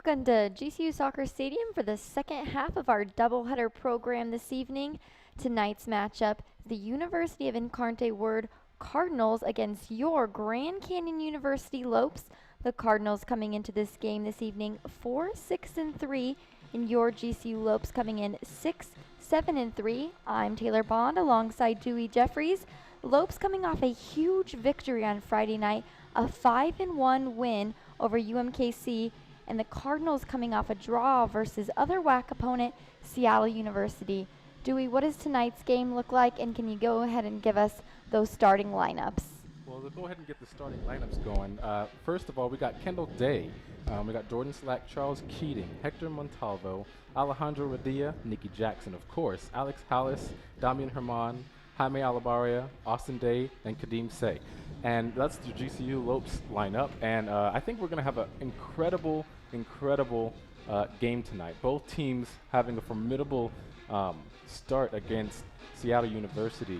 Welcome to GCU Soccer Stadium for the second half of our doubleheader program this evening. Tonight's matchup, the University of Incarnate Word Cardinals against your Grand Canyon University Lopes. The Cardinals coming into this game this evening 4-6-3, and your GCU Lopes coming in 6-7-3. I'm Taylor Bond alongside Dewey Jeffries. Lopes coming off a huge victory on Friday night, a 5-1 win over UMKC, and the Cardinals coming off a draw versus other WAC opponent, Seattle University. Dewey, what does tonight's game look like, and can you go ahead and give us those starting lineups? Well, we'll go ahead and get the starting lineups going. First of all, we got Kendall Day. We got Jordan Slack, Charles Keating, Hector Montalvo, Alejandro Radia, Nikki Jackson, of course, Alex Hallis, Damian Herman, Jaime Alabaria, Austin Day, and Kadeem Say. And that's the GCU Lopes lineup. And I think we're going to have an incredible game tonight. Both teams having a formidable start against Seattle University,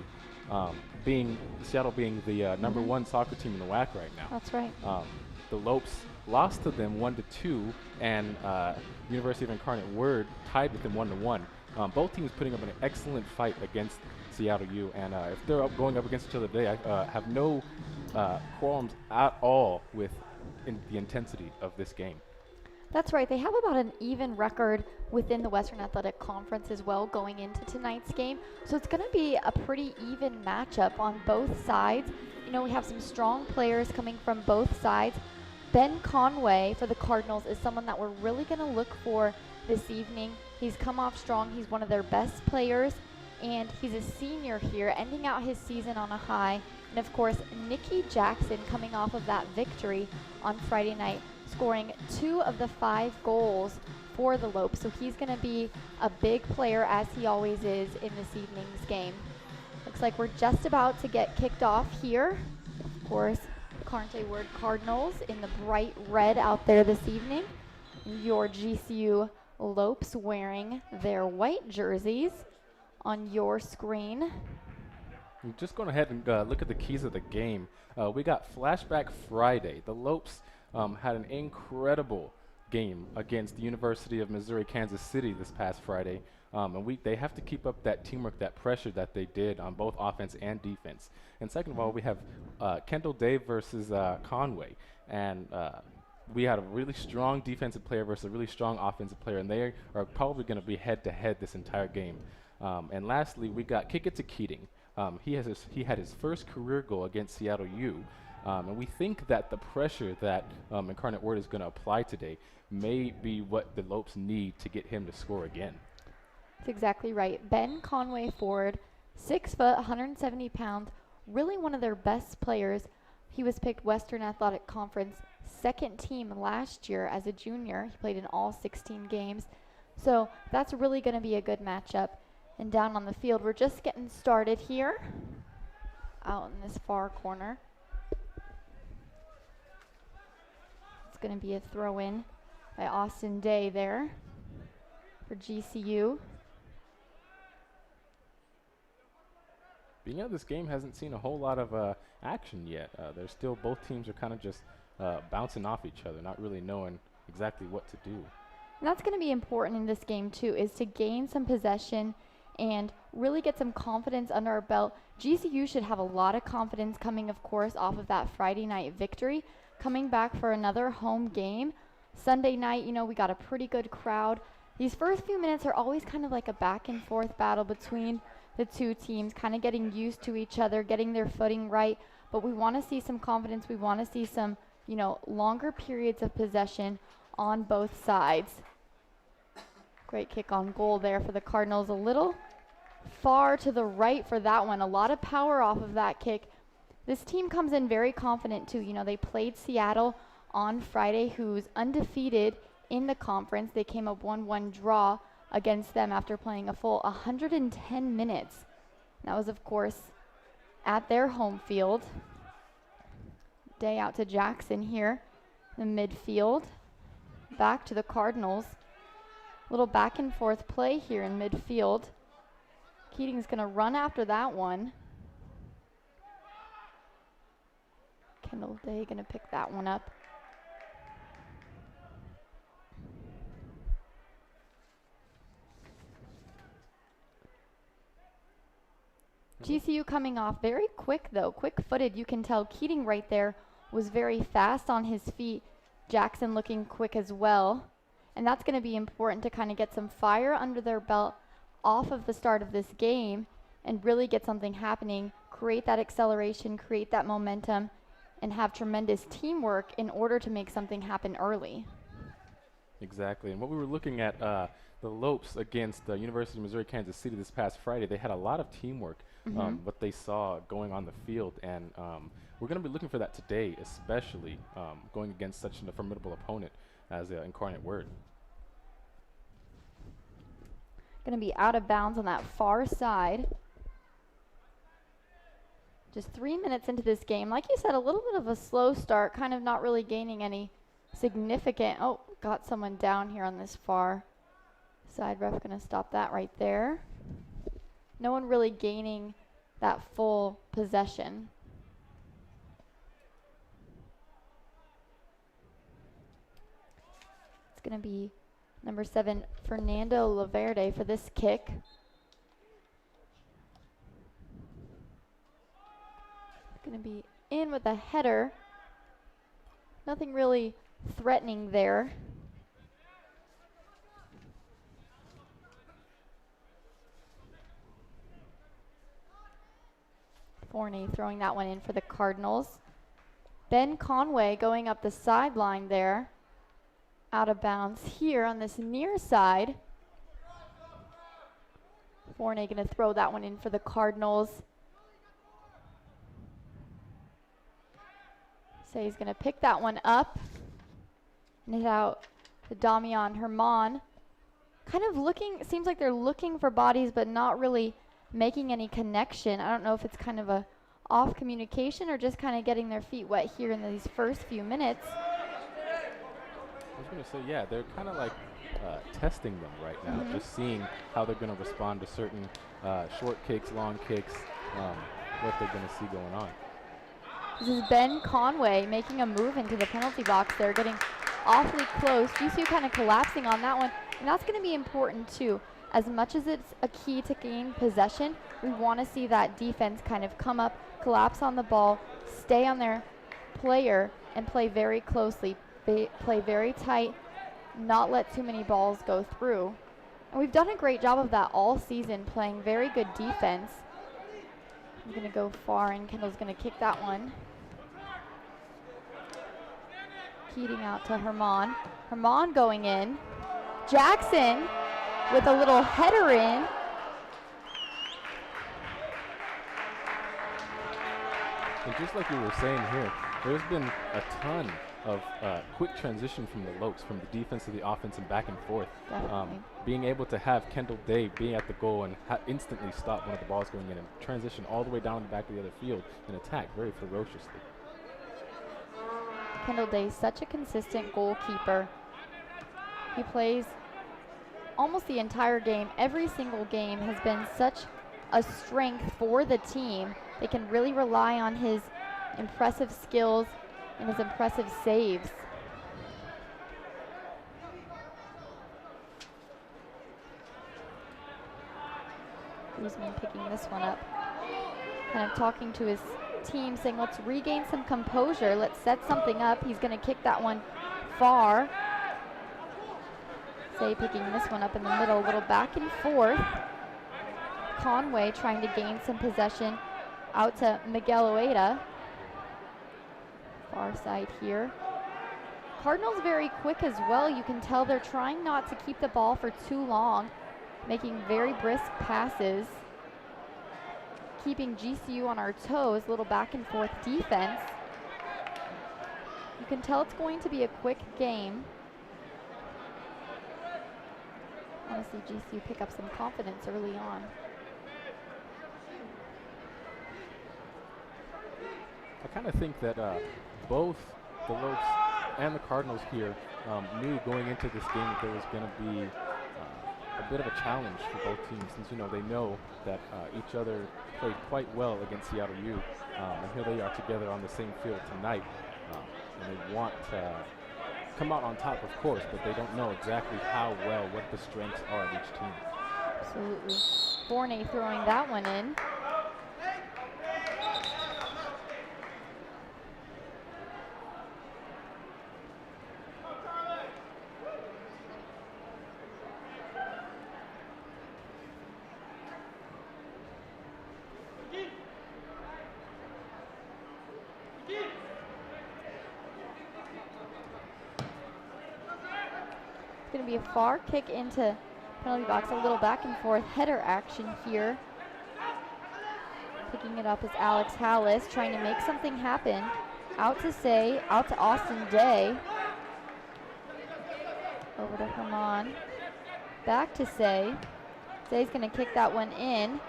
Seattle being the number one soccer team in the WAC right now. That's right. The Lopes lost to them 1-2, and University of Incarnate Word tied with them 1-1. Both teams putting up an excellent fight against Seattle U, and if they're going up against each other today, I have no qualms at all with the intensity of this game. That's right. They have about an even record within the Western Athletic Conference as well going into tonight's game. So it's going to be a pretty even matchup on both sides. You know, we have some strong players coming from both sides. Ben Conway for the Cardinals is someone that we're really going to look for this evening. He's come off strong. He's one of their best players, and he's a senior here, ending out his season on a high. And of course, Nikki Jackson coming off of that victory on Friday night, scoring 2 of the 5 goals for the Lopes. So he's going to be a big player, as he always is, in this evening's game. Looks like we're just about to get kicked off here. Of course, Incarnate Word Cardinals in the bright red out there this evening. Your GCU Lopes wearing their white jerseys on your screen. I'm just going ahead and look at the keys of the game. We got Flashback Friday. The Lopes had an incredible game against the University of Missouri Kansas City this past Friday, and they have to keep up that teamwork, that pressure that they did on both offense and defense. And second of all, we have Kendall Day versus Conway, and we had a really strong defensive player versus a really strong offensive player, and they are probably going to be head-to-head this entire game. And lastly, we got Kick It to Keating. He had his first career goal against Seattle U. And we think that the pressure that Incarnate Word is going to apply today may be what the Lopes need to get him to score again. That's exactly right. Ben Conway Ford, 6 foot, 170 pounds, really one of their best players. He was picked Western Athletic Conference second team last year as a junior. He played in all 16 games. So that's really going to be a good matchup. And down on the field, we're just getting started here out in this far corner. Going to be a throw-in by Austin Day there for GCU. Being out, this game hasn't seen a whole lot of action yet. There's still, both teams are kind of just bouncing off each other, not really knowing exactly what to do. And that's going to be important in this game too, is to gain some possession and really get some confidence under our belt. GCU should have a lot of confidence coming, of course, off of that Friday night victory. Coming back for another home game. Sunday night, you know, we got a pretty good crowd. These first few minutes are always kind of like a back and forth battle between the two teams, kind of getting used to each other, getting their footing right. But we want to see some confidence. We want to see some, you know, longer periods of possession on both sides. Great kick on goal there for the Cardinals. A little far to the right for that one. A lot of power off of that kick. This team comes in very confident too. You know, they played Seattle on Friday, who's undefeated in the conference. They came up 1-1 draw against them after playing a full 110 minutes. That was, of course, at their home field. Day out to Jackson here in the midfield. Back to the Cardinals. Little back and forth play here in midfield. Keating's going to run after that one. Kendall Day going to pick that one up. GCU coming off very quick though, quick-footed. You can tell Keating right there was very fast on his feet. Jackson looking quick as well. And that's going to be important to kind of get some fire under their belt off of the start of this game and really get something happening, create that acceleration, create that momentum, and have tremendous teamwork in order to make something happen early. Exactly. And what we were looking at, the Lopes against the University of Missouri Kansas City this past Friday, they had a lot of teamwork, what they saw going on the field. And we're going to be looking for that today, especially going against such a formidable opponent as the Incarnate Word. Going to be out of bounds on that far side. Just 3 minutes into this game. Like you said, a little bit of a slow start, kind of not really gaining any significant. Oh, got someone down here on this far side. Ref going to stop that right there. No one really gaining that full possession. It's going to be number 7, Fernando Laverde for this kick. Going to be in with a header. Nothing really threatening there. Forney throwing that one in for the Cardinals. Ben Conway going up the sideline there. Out of bounds here on this near side. Forney going to throw that one in for the Cardinals. So he's going to pick that one up and hit out to Damian Herman. Kind of looking, seems like they're looking for bodies but not really making any connection. I don't know if it's kind of a off communication or just kind of getting their feet wet here in these first few minutes. I was going to say, yeah, they're kind of like testing them right now, just seeing how they're going to respond to certain short kicks, long kicks, what they're going to see going on. This is Ben Conway making a move into the penalty box there, getting awfully close. GCU kind of collapsing on that one, and that's going to be important too. As much as it's a key to gain possession, we want to see that defense kind of come up, collapse on the ball, stay on their player, and play very closely, play very tight, not let too many balls go through. And we've done a great job of that all season, playing very good defense. I'm going to go far, and Kendall's going to kick that one. Keating out to Herman. Herman going in. Jackson with a little header in. And just like you were saying here, there's been a ton of quick transition from the Lopes, from the defense to the offense and back and forth. Being able to have Kendall Day being at the goal and instantly stop one of the balls going in and transition all the way down the back of the other field and attack very ferociously. Kendall Day, such a consistent goalkeeper. He plays almost the entire game. Every single game has been such a strength for the team. They can really rely on his impressive skills and his impressive saves. Guzman picking this one up. Kind of talking to his team, saying, let's regain some composure. Let's set something up. He's going to kick that one far. Say picking this one up in the middle, a little back and forth. Conway trying to gain some possession out to Miguel Oeda. Far side here. Cardinals very quick as well. You can tell they're trying not to keep the ball for too long, making very brisk passes, keeping GCU on our toes, little back and forth defense. You can tell it's going to be a quick game. Honestly, GCU pick up some confidence early on. I kind of think that both the Lopes and the Cardinals here knew going into this game that there was going to be a bit of a challenge for both teams, since they know that each other played quite well against Seattle U, and here they are together on the same field tonight, and they want to come out on top, of course, but they don't know exactly how well, what the strengths are of each team. Absolutely. Forney throwing that one in. going to be a far kick into penalty box, a little back and forth header action here. Picking it up is Alex Hallis, trying to make something happen. Out to Austin Day. Over to Herman. Back to Say. Say's going to kick that one in.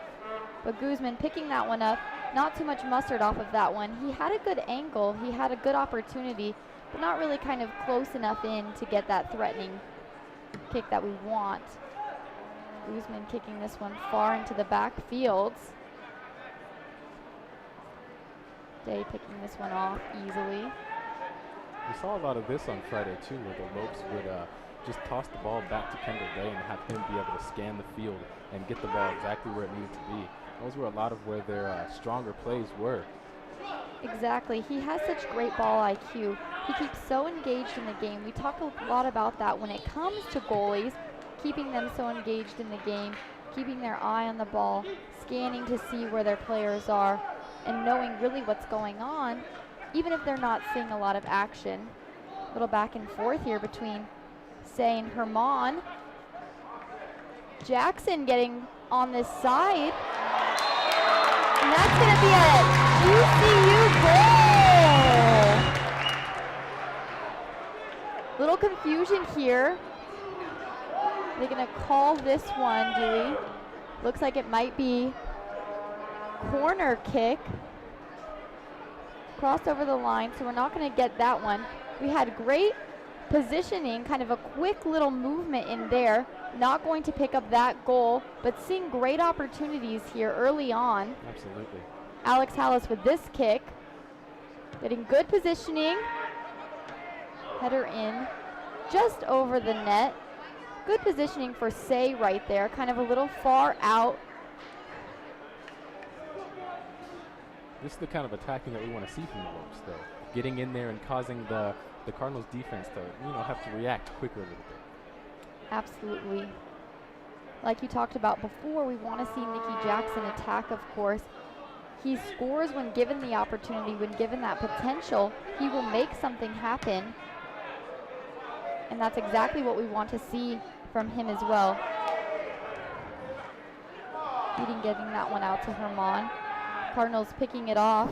But Guzman picking that one up. Not too much mustard off of that one. He had a good angle. He had a good opportunity, but not really kind of close enough in to get that threatening kick that we want. Guzman kicking this one far into the backfields. Day picking this one off easily. We saw a lot of this on Friday too, where the Lopes would just toss the ball back to Kendall Day and have him be able to scan the field and get the ball exactly where it needed to be. Those were a lot of where their stronger plays were. Exactly. He has such great ball IQ. He keeps so engaged in the game. We talk a lot about that when it comes to goalies, keeping them so engaged in the game, keeping their eye on the ball, scanning to see where their players are, and knowing really what's going on, even if they're not seeing a lot of action. A little back and forth here between Say and Herman. Jackson getting on this side. And that's going to be a GCU goal. Little confusion here. They're going to call this one, Dewey. Looks like it might be corner kick. Crossed over the line, so we're not going to get that one. We had great positioning, kind of a quick little movement in there. Not going to pick up that goal, but seeing great opportunities here early on. Absolutely. Alex Hallis with this kick. Getting good positioning. Header in just over the net. Good positioning for Say right there, kind of a little far out. This is the kind of attacking that we want to see from the Lopes, though. Getting in there and causing the Cardinals defense to, have to react quicker a little bit. Absolutely. Like you talked about before, we want to see Nikki Jackson attack, of course. He scores when given the opportunity, when given that potential. He will make something happen. And that's exactly what we want to see from him as well. Getting that one out to Herman. Cardinals picking it off.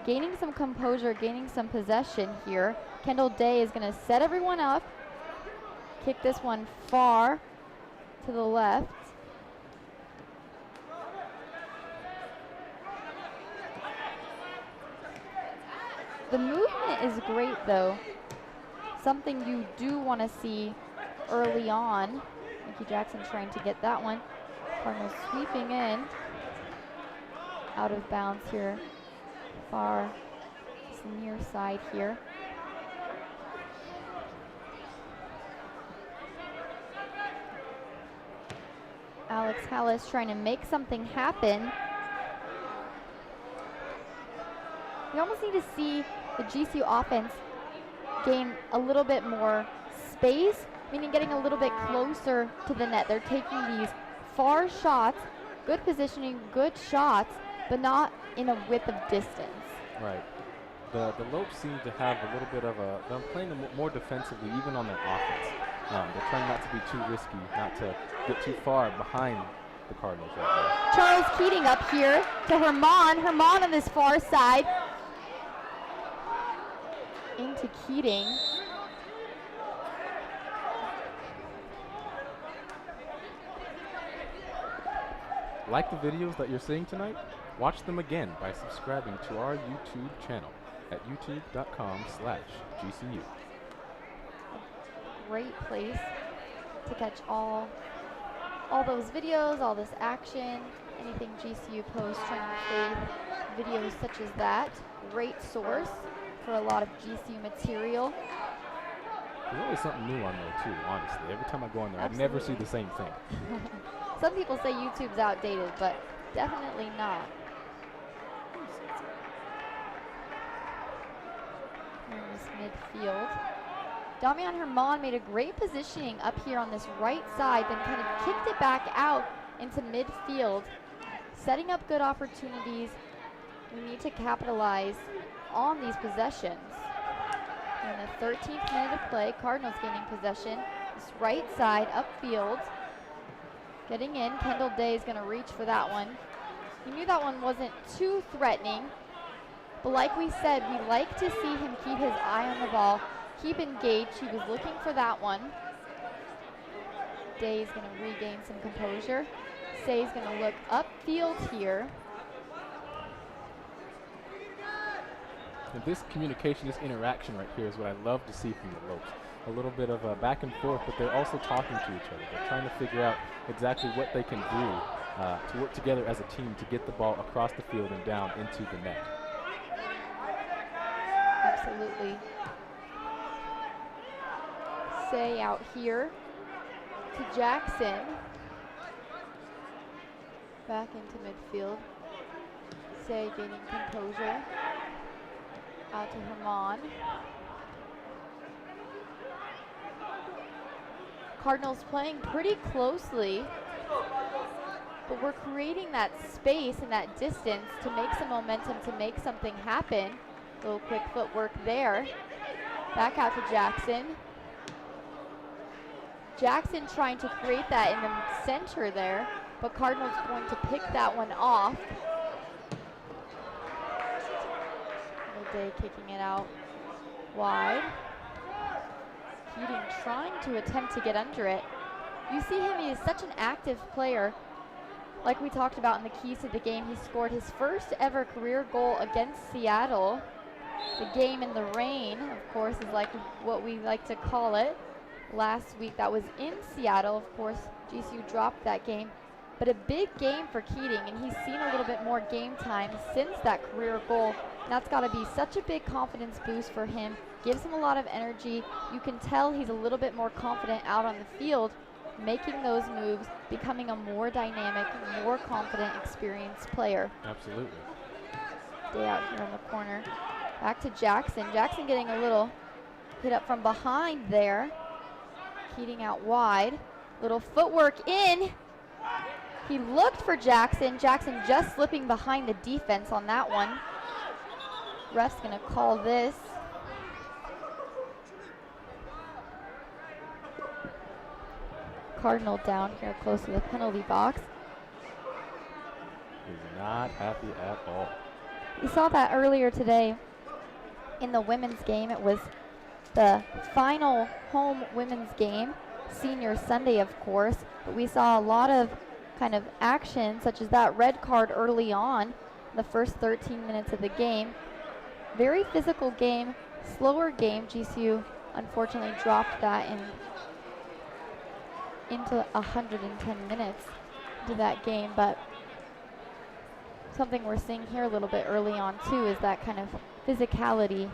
Gaining some composure, gaining some possession here. Kendall Day is going to set everyone up. Kick this one far to the left. The movement is great, though. Something you do want to see early on. Nikki Jackson trying to get that one. Cardinals sweeping in. Out of bounds here. Far near side here. Alex Hallis trying to make something happen. We almost need to see the GCU offense gain a little bit more space, meaning getting a little bit closer to the net. They're taking these far shots, good positioning, good shots, but not in a width of distance. Right. The Lopes seem to have a little bit of they're playing more defensively even on their offense. They're trying not to be too risky, not to get too far behind the Cardinals right now. Charles Keating up here to Herman. Herman on this far side. Into Keating. Like the videos that you're seeing tonight? Watch them again by subscribing to our YouTube channel at youtube.com/GCU. Great place to catch all those videos, all this action, anything GCU posts, Training Faith, videos such as that. Great source for a lot of GCU material. There's always something new on there too, honestly. Every time I go on there, Absolutely. I never see the same thing. Some people say YouTube's outdated, but definitely not. Here in this midfield. Damian Herman made a great positioning up here on this right side, then kind of kicked it back out into midfield, setting up good opportunities. We need to capitalize on these possessions. In the 13th minute of play, Cardinals gaining possession. This right side, upfield. Getting in, Kendall Day is going to reach for that one. He knew that one wasn't too threatening, but like we said, we like to see him keep his eye on the ball, keep engaged. He was looking for that one. Day is going to regain some composure. Say is going to look upfield here. And this communication, this interaction right here is what I love to see from the Lopes. A little bit of a back and forth, but they're also talking to each other. They're trying to figure out exactly what they can do to work together as a team to get the ball across the field and down into the net. Absolutely. Say out here to Jackson. Back into midfield. Say gaining composure. Out to Herman. Cardinals playing pretty closely, but we're creating that space and that distance to make some momentum, to make something happen. A little quick footwork there. Back out to Jackson. Jackson trying to create that in the center there, but Cardinals going to pick that one off. Day kicking it out wide. Keating trying to attempt to get under it. You see him, he is such an active player. Like we talked about in the keys to the game, he scored his first ever career goal against Seattle. The game in the rain, of course, is like what we like to call it. Last week that was in Seattle. Of course, GCU dropped that game. But a big game for Keating, and he's seen a little bit more game time since that career goal. And that's got to be such a big confidence boost for him. Gives him a lot of energy. You can tell he's a little bit more confident out on the field, making those moves, becoming a more dynamic, more confident, experienced player. Absolutely. Day out here in the corner. Back to Jackson. Jackson getting a little hit up from behind there. Keating out wide. Little footwork in. He looked for Jackson. Jackson just slipping behind the defense on that one. Ref's gonna call this. Cardinal down here close to the penalty box. He's not happy at all. We saw that earlier today in the women's game. It was the final home women's game, Senior Sunday, of course. But we saw a lot of kind of action, such as that red card early on, the first 13 minutes of the game. Very physical game, slower game. GCU unfortunately dropped that into 110 minutes into that game, but something we're seeing here a little bit early on too is that kind of physicality.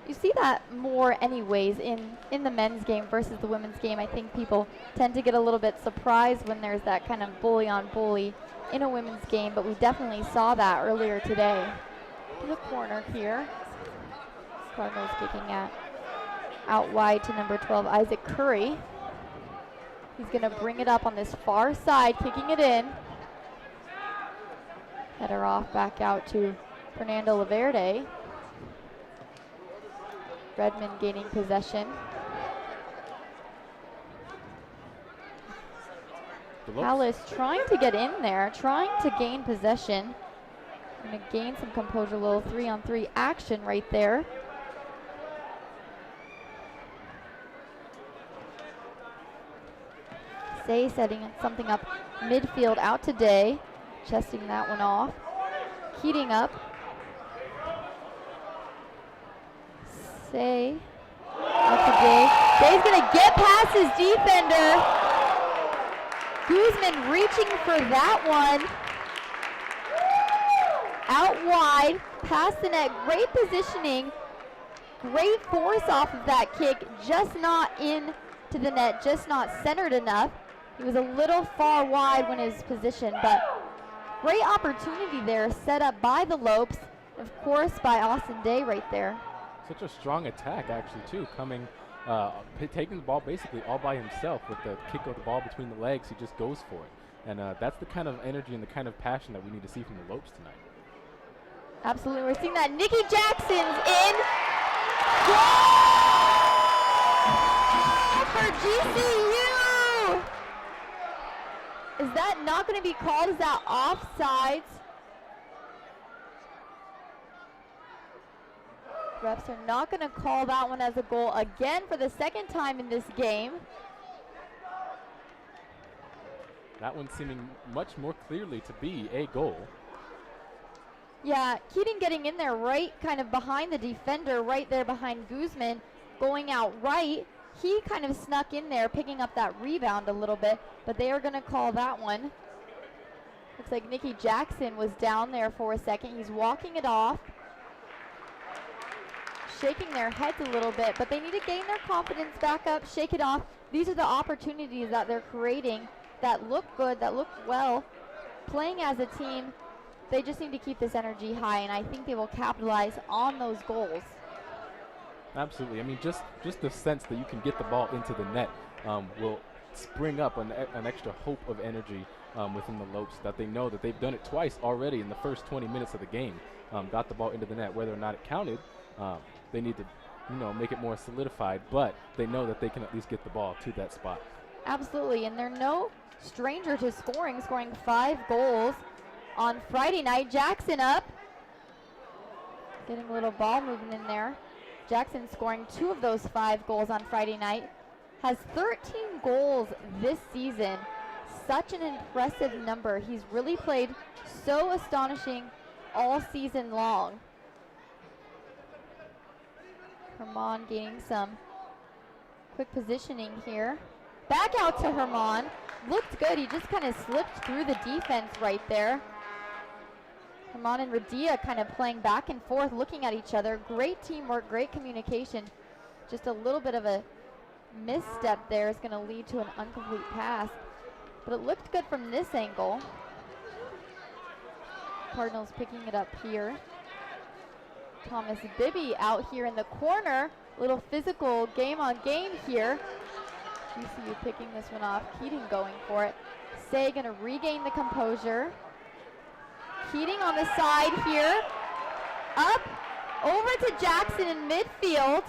You see that more anyways in the men's game versus the women's game. I think people tend to get a little bit surprised when there's that kind of bully on bully in a women's game, but we definitely saw that earlier today. To the corner here. Cardinals kicking out wide to number 12, Isaac Curry. He's going to bring it up on this far side, kicking it in. Header off back out to Fernando Laverde. Redmond gaining possession. Palace trying to get in there, trying to gain possession. Going to gain some composure, a little 3-on-3 action right there. Say setting something up midfield out to Day, chesting that one off. Keating up. Say out to Day. Day's going to get past his defender. Guzman reaching for that one. Out wide, past the net, great positioning, great force off of that kick, just not in to the net, just not centered enough. He was a little far wide when his position, but great opportunity there set up by the Lopes, of course by Austin Day right there. Such a strong attack actually too, coming, taking the ball basically all by himself with the kick of the ball between the legs. He just goes for it. And that's the kind of energy and the kind of passion that we need to see from the Lopes tonight. Absolutely, we're seeing that. Nikki Jackson's in. For GCU! Is that not going to be called? Is that offsides? Refs are not going to call that one as a goal again for the second time in this game. That one seeming much more clearly to be a goal. Yeah, Keating getting in there right kind of behind the defender, right there behind Guzman, going out right. He kind of snuck in there, picking up that rebound a little bit, but they are going to call that one. Looks like Nikki Jackson was down there for a second. He's walking it off, shaking their heads a little bit, but they need to gain their confidence back up, shake it off. These are the opportunities that they're creating that look good, that look well. Playing as a team, they just need to keep this energy high, and I think they will capitalize on those goals. Absolutely. I mean, just the sense that you can get the ball into the net will spring up an extra hope of energy within the Lopes, that they know that they've done it twice already in the first 20 minutes of the game. Got the ball into the net. Whether or not it counted, they need to, make it more solidified, but they know that they can at least get the ball to that spot. Absolutely, and they're no stranger to scoring 5 goals on Friday night. Jackson up, getting a little ball moving in there. Jackson scoring 2 of those 5 goals on Friday night. Has 13 goals this season. Such an impressive number. He's really played so astonishing all season long. Herman gaining some quick positioning here. Back out to Herman. Looked good. He just kind of slipped through the defense right there. Herman and Radia kind of playing back and forth, looking at each other. Great teamwork, great communication. Just a little bit of a misstep there is going to lead to an incomplete pass. But it looked good from this angle. Cardinals picking it up here. Thomas Bibby out here in the corner. Little physical game on game here. GCU picking this one off. Keating going for it. Say going to regain the composure. Keating on the side here. Up, over to Jackson in midfield.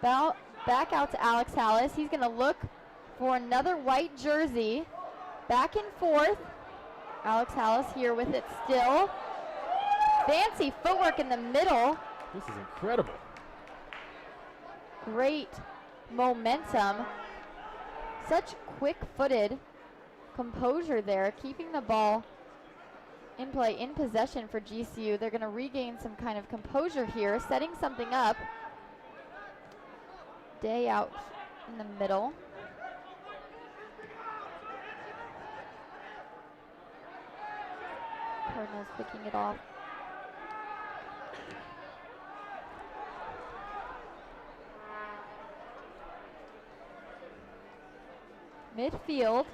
Back out to Alex Hallis. He's going to look for another white jersey. Back and forth. Alex Hallis here with it still. Fancy footwork in the middle. This is incredible. Great momentum. Such quick-footed composure there, keeping the ball in play, in possession for GCU. They're going to regain some kind of composure here, setting something up. Day out in the middle. Cardinals picking it off. Midfield.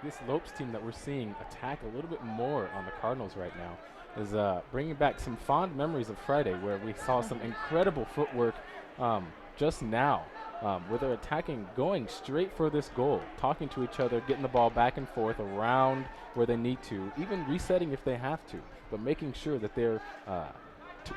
This Lopes team that we're seeing attack a little bit more on the Cardinals right now is bringing back some fond memories of Friday, where we saw some incredible footwork just now, where they're attacking, going straight for this goal, talking to each other, getting the ball back and forth around where they need to, even resetting if they have to, but making sure that they're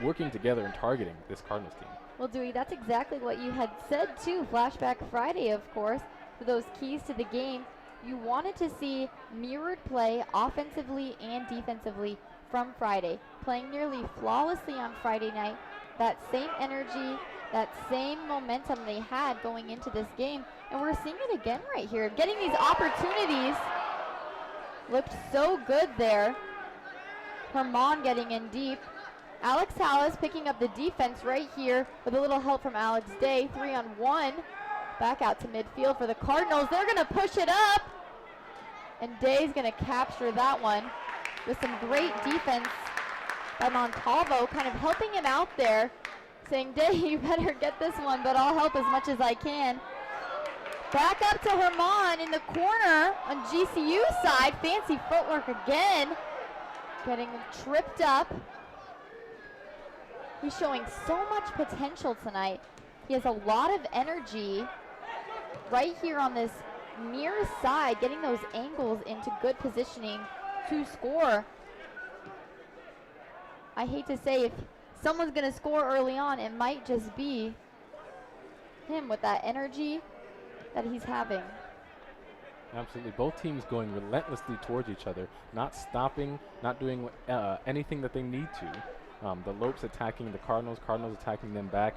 working together and targeting this Cardinals team. Well, Dewey, that's exactly what you had said too. Flashback Friday, of course, for those keys to the game. You wanted to see mirrored play offensively and defensively from Friday. Playing nearly flawlessly on Friday night. That same energy, that same momentum they had going into this game. And we're seeing it again right here. Getting these opportunities. Looked so good there. Herman getting in deep. Alex Hallis picking up the defense right here with a little help from Alex Day. 3-on-1. Back out to midfield for the Cardinals. They're going to push it up. And Day's going to capture that one with some great defense by Montalvo, kind of helping him out there, saying, Day, you better get this one, but I'll help as much as I can. Back up to Herman in the corner on GCU side. Fancy footwork again. Getting tripped up. He's showing so much potential tonight. He has a lot of energy right here on this near side, getting those angles into good positioning to score. I hate to say, if someone's going to score early on, it might just be him with that energy that he's having. Absolutely. Both teams going relentlessly towards each other, not stopping, not doing anything that they need to. The Lopes attacking the Cardinals, Cardinals attacking them back.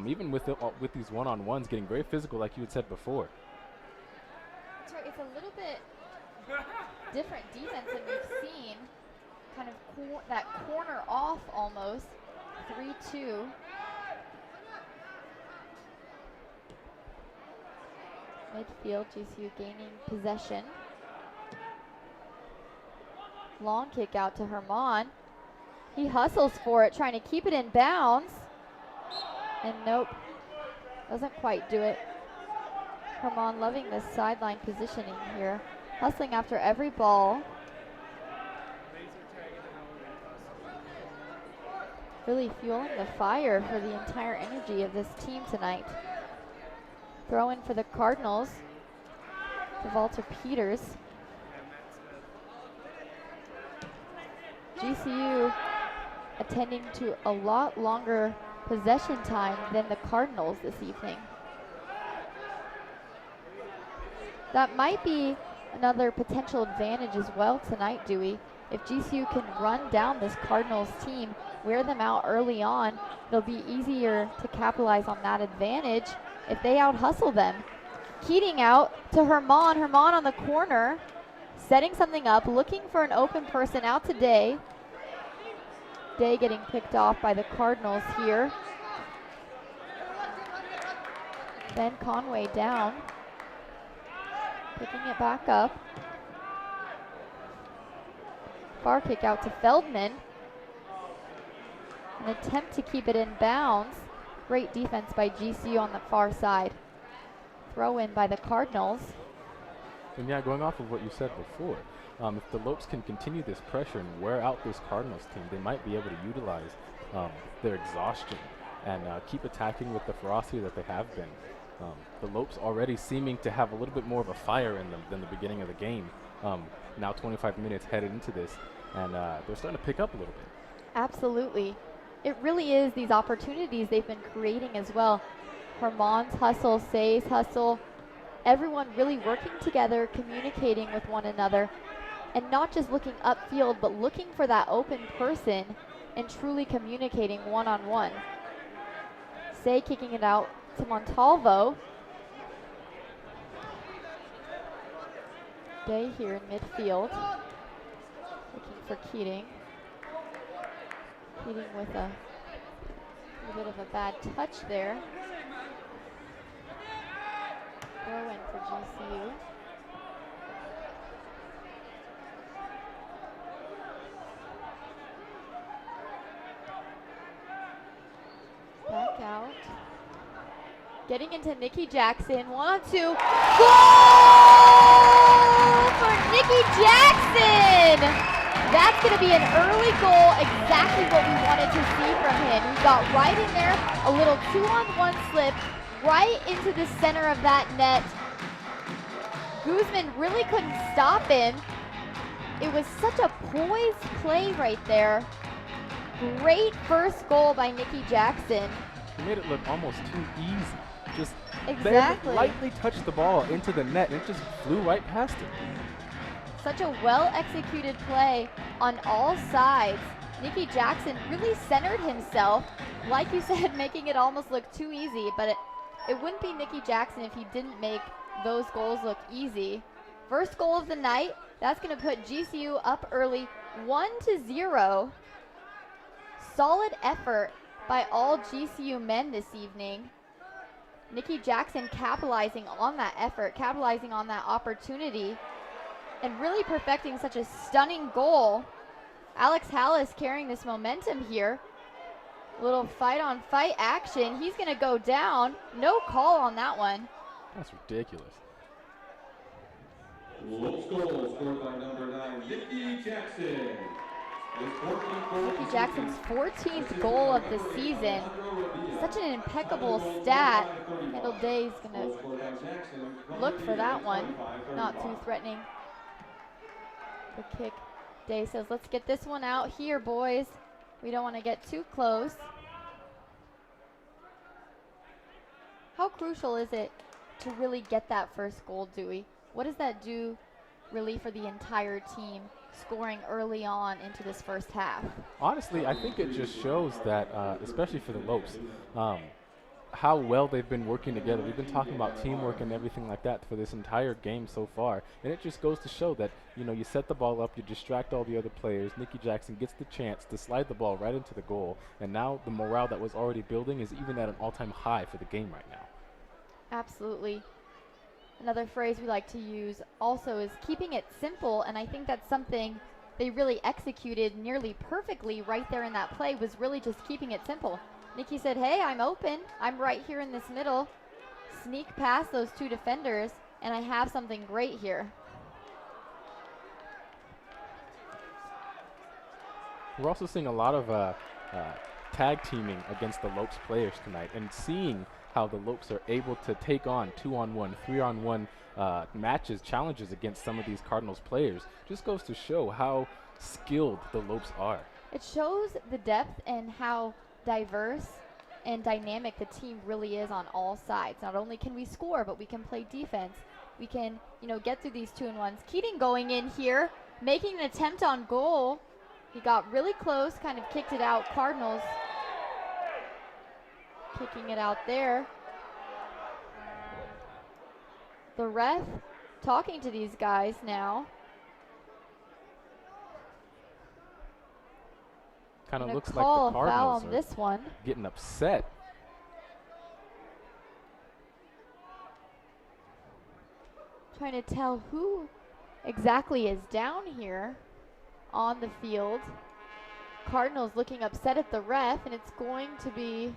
Even with these one-on-ones, getting very physical, like you had said before. That's right. It's a little bit different defense than we've seen. Kind of that corner off almost. 3-2. Midfield, GCU gaining possession. Long kick out to Herman. He hustles for it, trying to keep it in bounds. And nope, doesn't quite do it. Herman loving this sideline positioning here. Hustling after every ball. Really fueling the fire for the entire energy of this team tonight. Throw in for the Cardinals. To Walter Peters. GCU attending to a lot longer possession time than the Cardinals this evening. That might be another potential advantage as well tonight, Dewey. If GCU can run down this Cardinals team, wear them out early on, it'll be easier to capitalize on that advantage if they out-hustle them. Keating out to Herman. Herman on the corner, setting something up, looking for an open person out to Day. Day getting picked off by the Cardinals here. Ben Conway down. Picking it back up. Far kick out to Feldman. An attempt to keep it in bounds. Great defense by GCU on the far side. Throw in by the Cardinals. And yeah, going off of what you said before, if the Lopes can continue this pressure and wear out this Cardinals team, they might be able to utilize their exhaustion and keep attacking with the ferocity that they have been. The Lopes already seeming to have a little bit more of a fire in them than the beginning of the game. Now 25 minutes headed into this, and they're starting to pick up a little bit. Absolutely. It really is these opportunities they've been creating as well. Herman's hustle, Say's hustle, everyone really working together, communicating with one another, and not just looking upfield, but looking for that open person and truly communicating one-on-one. Say kicking it out to Montalvo. Day here in midfield, looking for Keating. Keating with a little bit of a bad touch there. Throw in for GCU. Back out. Getting into Nikki Jackson. 1-on-2. Goal for Nikki Jackson! That's going to be an early goal, exactly what we wanted to see from him. He got right in there, a little 2-on-1 slip, right into the center of that net. Guzman really couldn't stop him. It was such a poised play right there. Great first goal by Nikki Jackson. He made it look almost too easy. Just Exactly. lightly touched the ball into the net, and it just flew right past it. Such a well-executed play on all sides. Nikki Jackson really centered himself, like you said, making it almost look too easy, but it wouldn't be Nikki Jackson if he didn't make those goals look easy. First goal of the night, that's going to put GCU up early 1-0. Solid effort by all GCU men this evening. Nikki Jackson capitalizing on that effort, capitalizing on that opportunity, and really perfecting such a stunning goal. Alex Hallis carrying this momentum here. Little fight-on-fight action. He's going to go down. No call on that one. That's ridiculous. Lopes goal scored by number 9, Nikki Jackson. Nikki Jackson's 14th goal of the season. Such an impeccable stat. Kendall Day's going to look for that one. Not too threatening. The kick. Day says, let's get this one out here, boys. We don't want to get too close. How crucial is it to really get that first goal, Dewey? What does that do really for the entire team scoring early on into this first half? Honestly, I think it just shows that, especially for the Lopes, how well they've been working together. We've been talking about teamwork and everything like that for this entire game so far, and it just goes to show that, you know, you set the ball up, you distract all the other players, Nikki Jackson gets the chance to slide the ball right into the goal, and now the morale that was already building is even at an all-time high for the game right now. Absolutely. Another phrase we like to use also is keeping it simple, and I think that's something they really executed nearly perfectly right there in that play, was really just keeping it simple. Nikki said, hey, I'm open. I'm right here in this middle. Sneak past those two defenders, and I have something great here. We're also seeing a lot of tag teaming against the Lopes players tonight, and seeing how the Lopes are able to take on 2-on-1, 3-on-1 matches, challenges against some of these Cardinals players just goes to show how skilled the Lopes are. It shows the depth and how diverse and dynamic the team really is on all sides. Not only can we score, but we can play defense. We can, you know, get through these 2-on-1s. Keating going in here, making an attempt on goal. He got really close, kind of kicked it out. Cardinals kicking it out there. The ref talking to these guys now. Kind of looks like the call a foul Cardinals on are this one. getting upset. Trying to tell who exactly is down here on the field. Cardinals looking upset at the ref, and it's going to be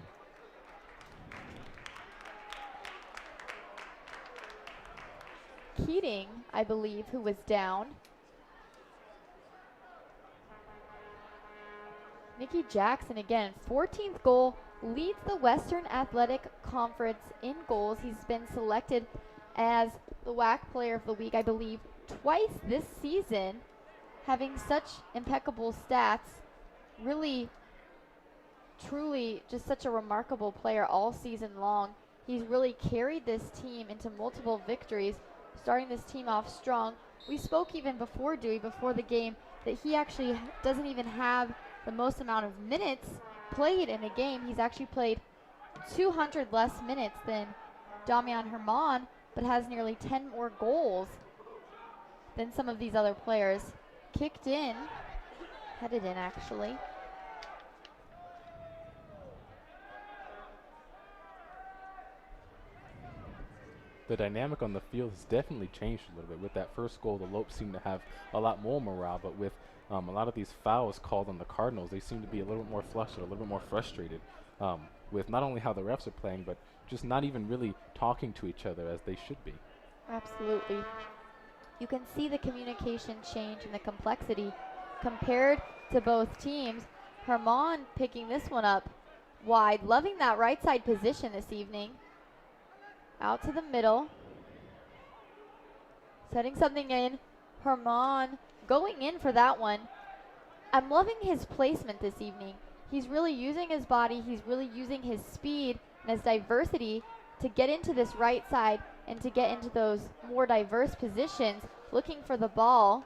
Keating, I believe, who was down. Nikki Jackson again, 14th goal, leads the Western Athletic Conference in goals. He's been selected as the WAC Player of the Week, I believe, twice this season, having such impeccable stats. Really, truly, just such a remarkable player all season long. He's really carried this team into multiple victories, starting this team off strong. We spoke even before, Dewey, before the game, that he actually doesn't even have the most amount of minutes played in a game. He's actually played 200 less minutes than Damian Herman, but has nearly 10 more goals than some of these other players. Kicked in, headed in actually. The dynamic on the field has definitely changed a little bit. With that first goal, the Lopes seem to have a lot more morale, but with a lot of these fouls called on the Cardinals, they seem to be a little bit more flustered, a little bit more frustrated with not only how the refs are playing, but just not even really talking to each other as they should be. Absolutely. You can see the communication change and the complexity compared to both teams. Herman picking this one up wide, loving that right side position this evening. Out to the middle, setting something in. Herman going in for that one. I'm loving his placement this evening. He's really using his body, he's really using his speed and his diversity to get into this right side and to get into those more diverse positions, looking for the ball,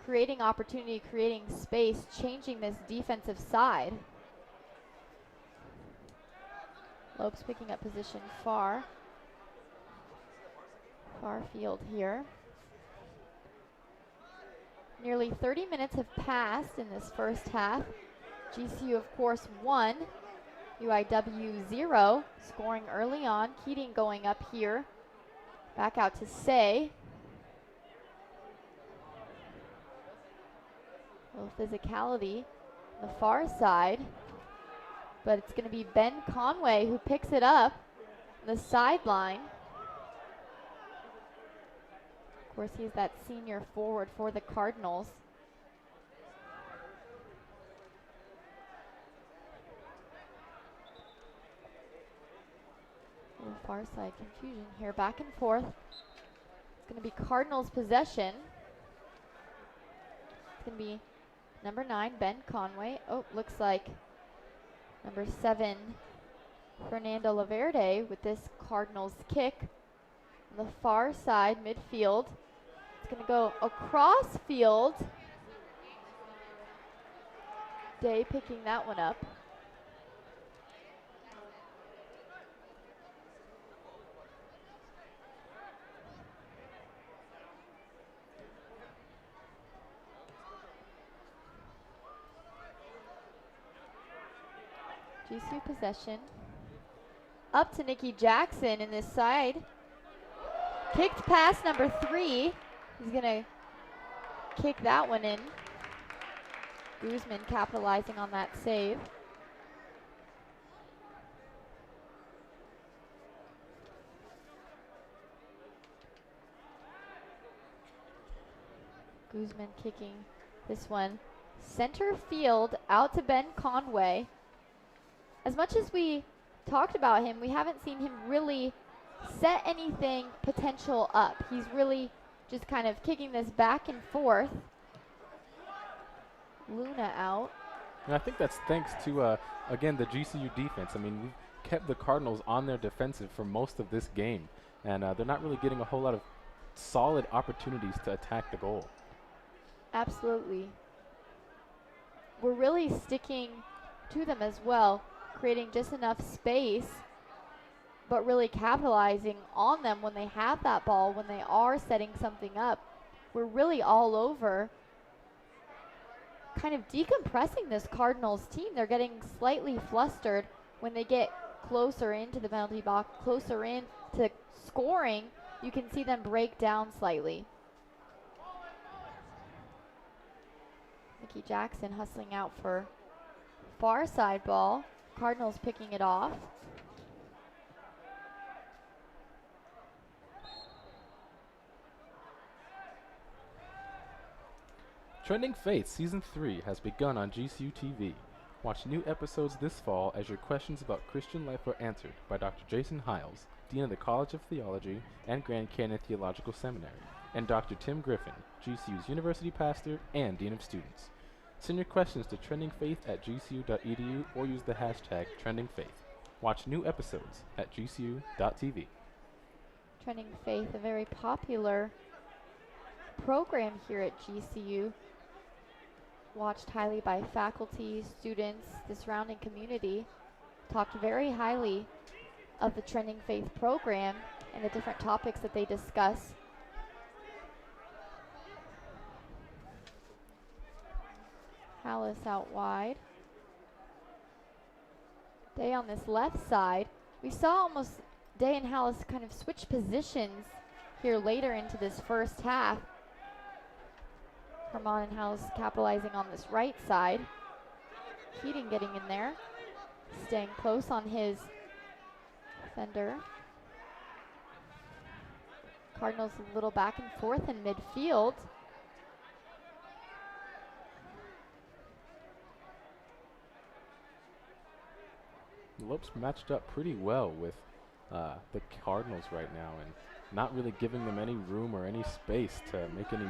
creating opportunity, creating space, changing this defensive side. Lopes picking up position far field here. Nearly 30 minutes have passed in this first half. GCU, of course, 1, UIW 0, scoring early on. Keating going up here. Back out to Say. A little physicality on the far side. But it's going to be Ben Conway who picks it up on the sideline. Of course, he's that senior forward for the Cardinals. A little far side confusion here, back and forth. It's going to be Cardinals possession. It's going to be Number 9, Ben Conway. Oh, looks like number 7, Fernando Laverde with this Cardinals kick on the far side, midfield. It's going to go across field. Day picking that one up. GCU possession. Up to Nikki Jackson in this side. Kicked past number 3. He's going to kick that one in. Guzman capitalizing on that save. Guzman kicking this one center field out to Ben Conway. As much as we talked about him, we haven't seen him really set anything potential up. He's really just kind of kicking this back and forth. Luna out. And I think that's thanks to, again, the GCU defense. I mean, we've kept the Cardinals on their defensive for most of this game, and they're not really getting a whole lot of solid opportunities to attack the goal. Absolutely. We're really sticking to them as well, creating just enough space, but really capitalizing on them when they have that ball, when they are setting something up. We're really all over, kind of decompressing this Cardinals team. They're getting slightly flustered when they get closer into the penalty box, closer in to scoring. You can see them break down slightly. Nikki Jackson hustling out for far side ball. Cardinals picking it off. Trending Faith Season 3 has begun on GCU TV. Watch new episodes this fall as your questions about Christian life are answered by Dr. Jason Hiles, Dean of the College of Theology and Grand Canyon Theological Seminary, and Dr. Tim Griffin, GCU's University Pastor and Dean of Students. Send your questions to trendingfaith@gcu.edu or use the hashtag trendingfaith. Watch new episodes at gcu.tv. Trending Faith, a very popular program here at GCU. Watched highly by faculty, students, the surrounding community. Talked very highly of the Trending Faith program and the different topics that they discuss. Hallis out wide. Day on this left side. We saw almost Day and Hallis kind of switch positions here later into this first half. Herman and Hallis capitalizing on this right side. Keating getting in there, staying close on his defender. Cardinals a little back and forth in midfield. The Lopes matched up pretty well with the Cardinals right now and not really giving them any room or any space to make any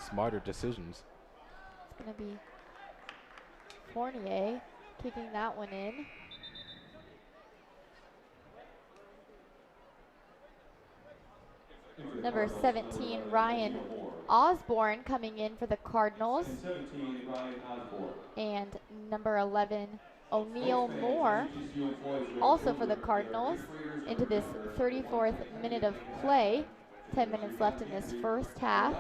smarter decisions. It's going to be Fournier kicking that one in. Number 17, Ryan Osborne coming in for the Cardinals. 17, Ryan Osborne. And number 11, O'Neal Moore, also for the Cardinals, into this 34th minute of play. 10 minutes left in this first half.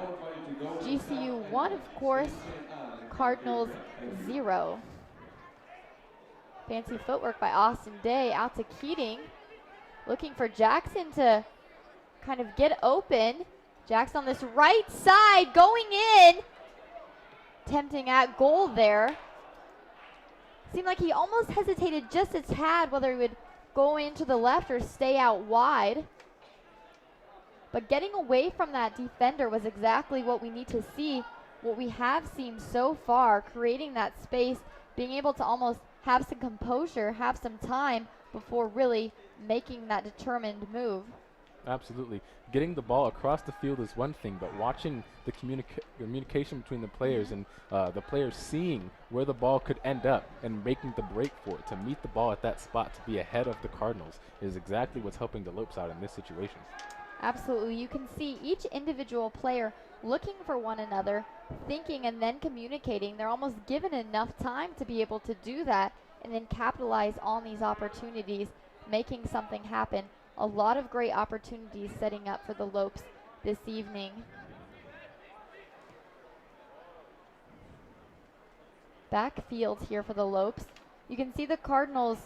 GCU 1, of course, Cardinals 0. Fancy footwork by Austin Day out to Keating. Looking for Jackson to kind of get open. Jackson on this right side going in. Tempting at goal there. Seemed like he almost hesitated just a tad whether he would go into the left or stay out wide. But getting away from that defender was exactly what we need to see, what we have seen so far, creating that space, being able to almost have some composure, have some time before really making that determined move. Absolutely. Getting the ball across the field is one thing, but watching the communication between the players and the players seeing where the ball could end up and making the break for it to meet the ball at that spot to be ahead of the Cardinals is exactly what's helping the Lopes out in this situation. Absolutely. You can see each individual player looking for one another, thinking and then communicating. They're almost given enough time to be able to do that and then capitalize on these opportunities, making something happen. A lot of great opportunities setting up for the Lopes this evening. Backfield here for the Lopes. You can see the Cardinals,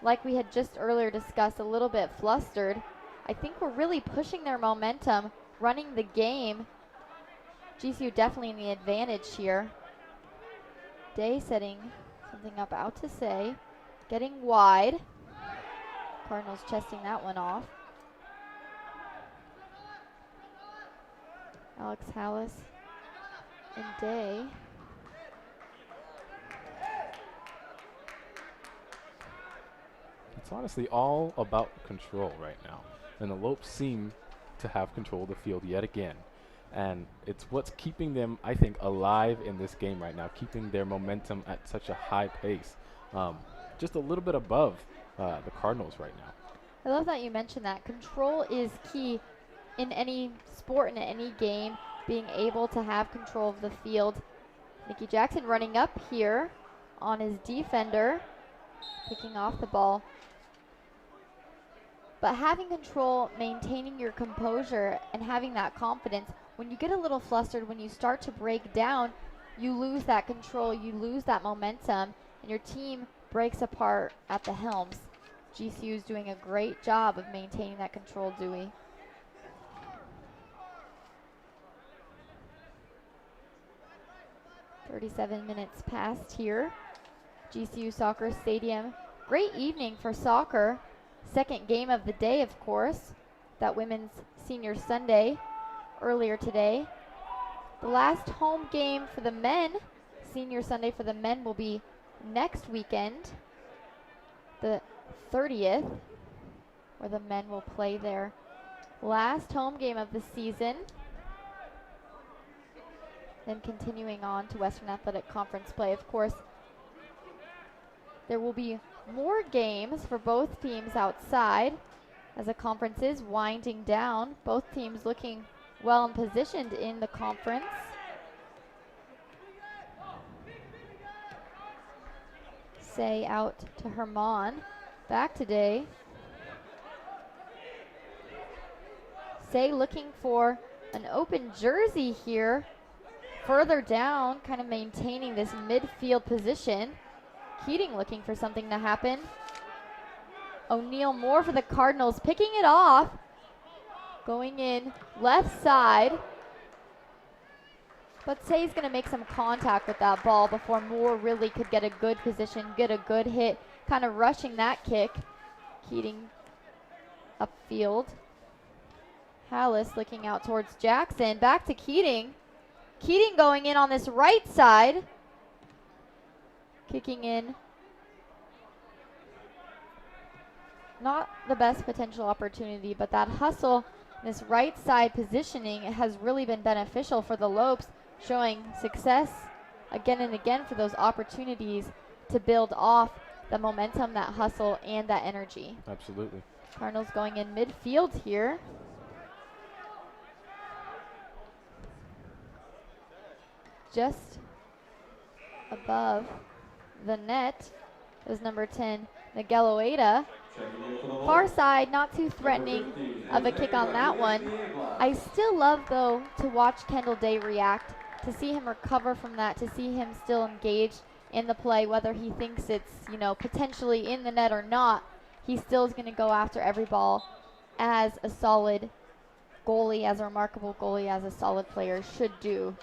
like we had just earlier discussed, a little bit flustered. I think we're really pushing their momentum, running the game. GCU definitely in the advantage here. Day setting something up out to say. Getting wide. Cardinals chesting that one off. Alex Hallis and Day. It's honestly all about control right now. And the Lopes seem to have control of the field yet again. And it's what's keeping them, I think, alive in this game right now, keeping their momentum at such a high pace. Just a little bit above the Cardinals right now. I love that you mentioned that. Control is key in any sport, in any game, being able to have control of the field. Nikki Jackson running up here on his defender, picking off the ball. But having control, maintaining your composure, and having that confidence, when you get a little flustered, when you start to break down, you lose that control, you lose that momentum, and your team breaks apart at the helms. GCU is doing a great job of maintaining that control, Dewey. "37 minutes past here. GCU Soccer Stadium. Great evening for soccer. Second game of the day, of course. That Women's Senior Sunday earlier today. The last home game for the men, Senior Sunday for the men, will be next weekend, the 30th, where the men will play their last home game of the season. Then continuing on to Western Athletic Conference play. Of course, there will be more games for both teams outside as the conference is winding down. Both teams looking well and positioned in the conference. Say out to Herman. Back today. Say looking for an open jersey here. Further down, kind of maintaining this midfield position. Keating looking for something to happen. O'Neal Moore for the Cardinals, picking it off. Going in left side. But Say's going to make some contact with that ball before Moore really could get a good position, get a good hit, kind of rushing that kick. Keating upfield. Hallis looking out towards Jackson. Back to Keating. Keating going in on this right side. Kicking in. Not the best potential opportunity, but that hustle, this right side positioning has really been beneficial for the Lopes, showing success again and again for those opportunities to build off the momentum, that hustle, and that energy. Absolutely. Cardinals going in midfield here. Just above the net is number 10, Miguel Oeda. Far side, not too threatening of a kick on that one. I still love, though, to watch Kendall Day react, to see him recover from that, to see him still engaged in the play, whether he thinks it's, potentially in the net or not. He still is going to go after every ball as a solid goalie, as a remarkable goalie, as a solid player should do.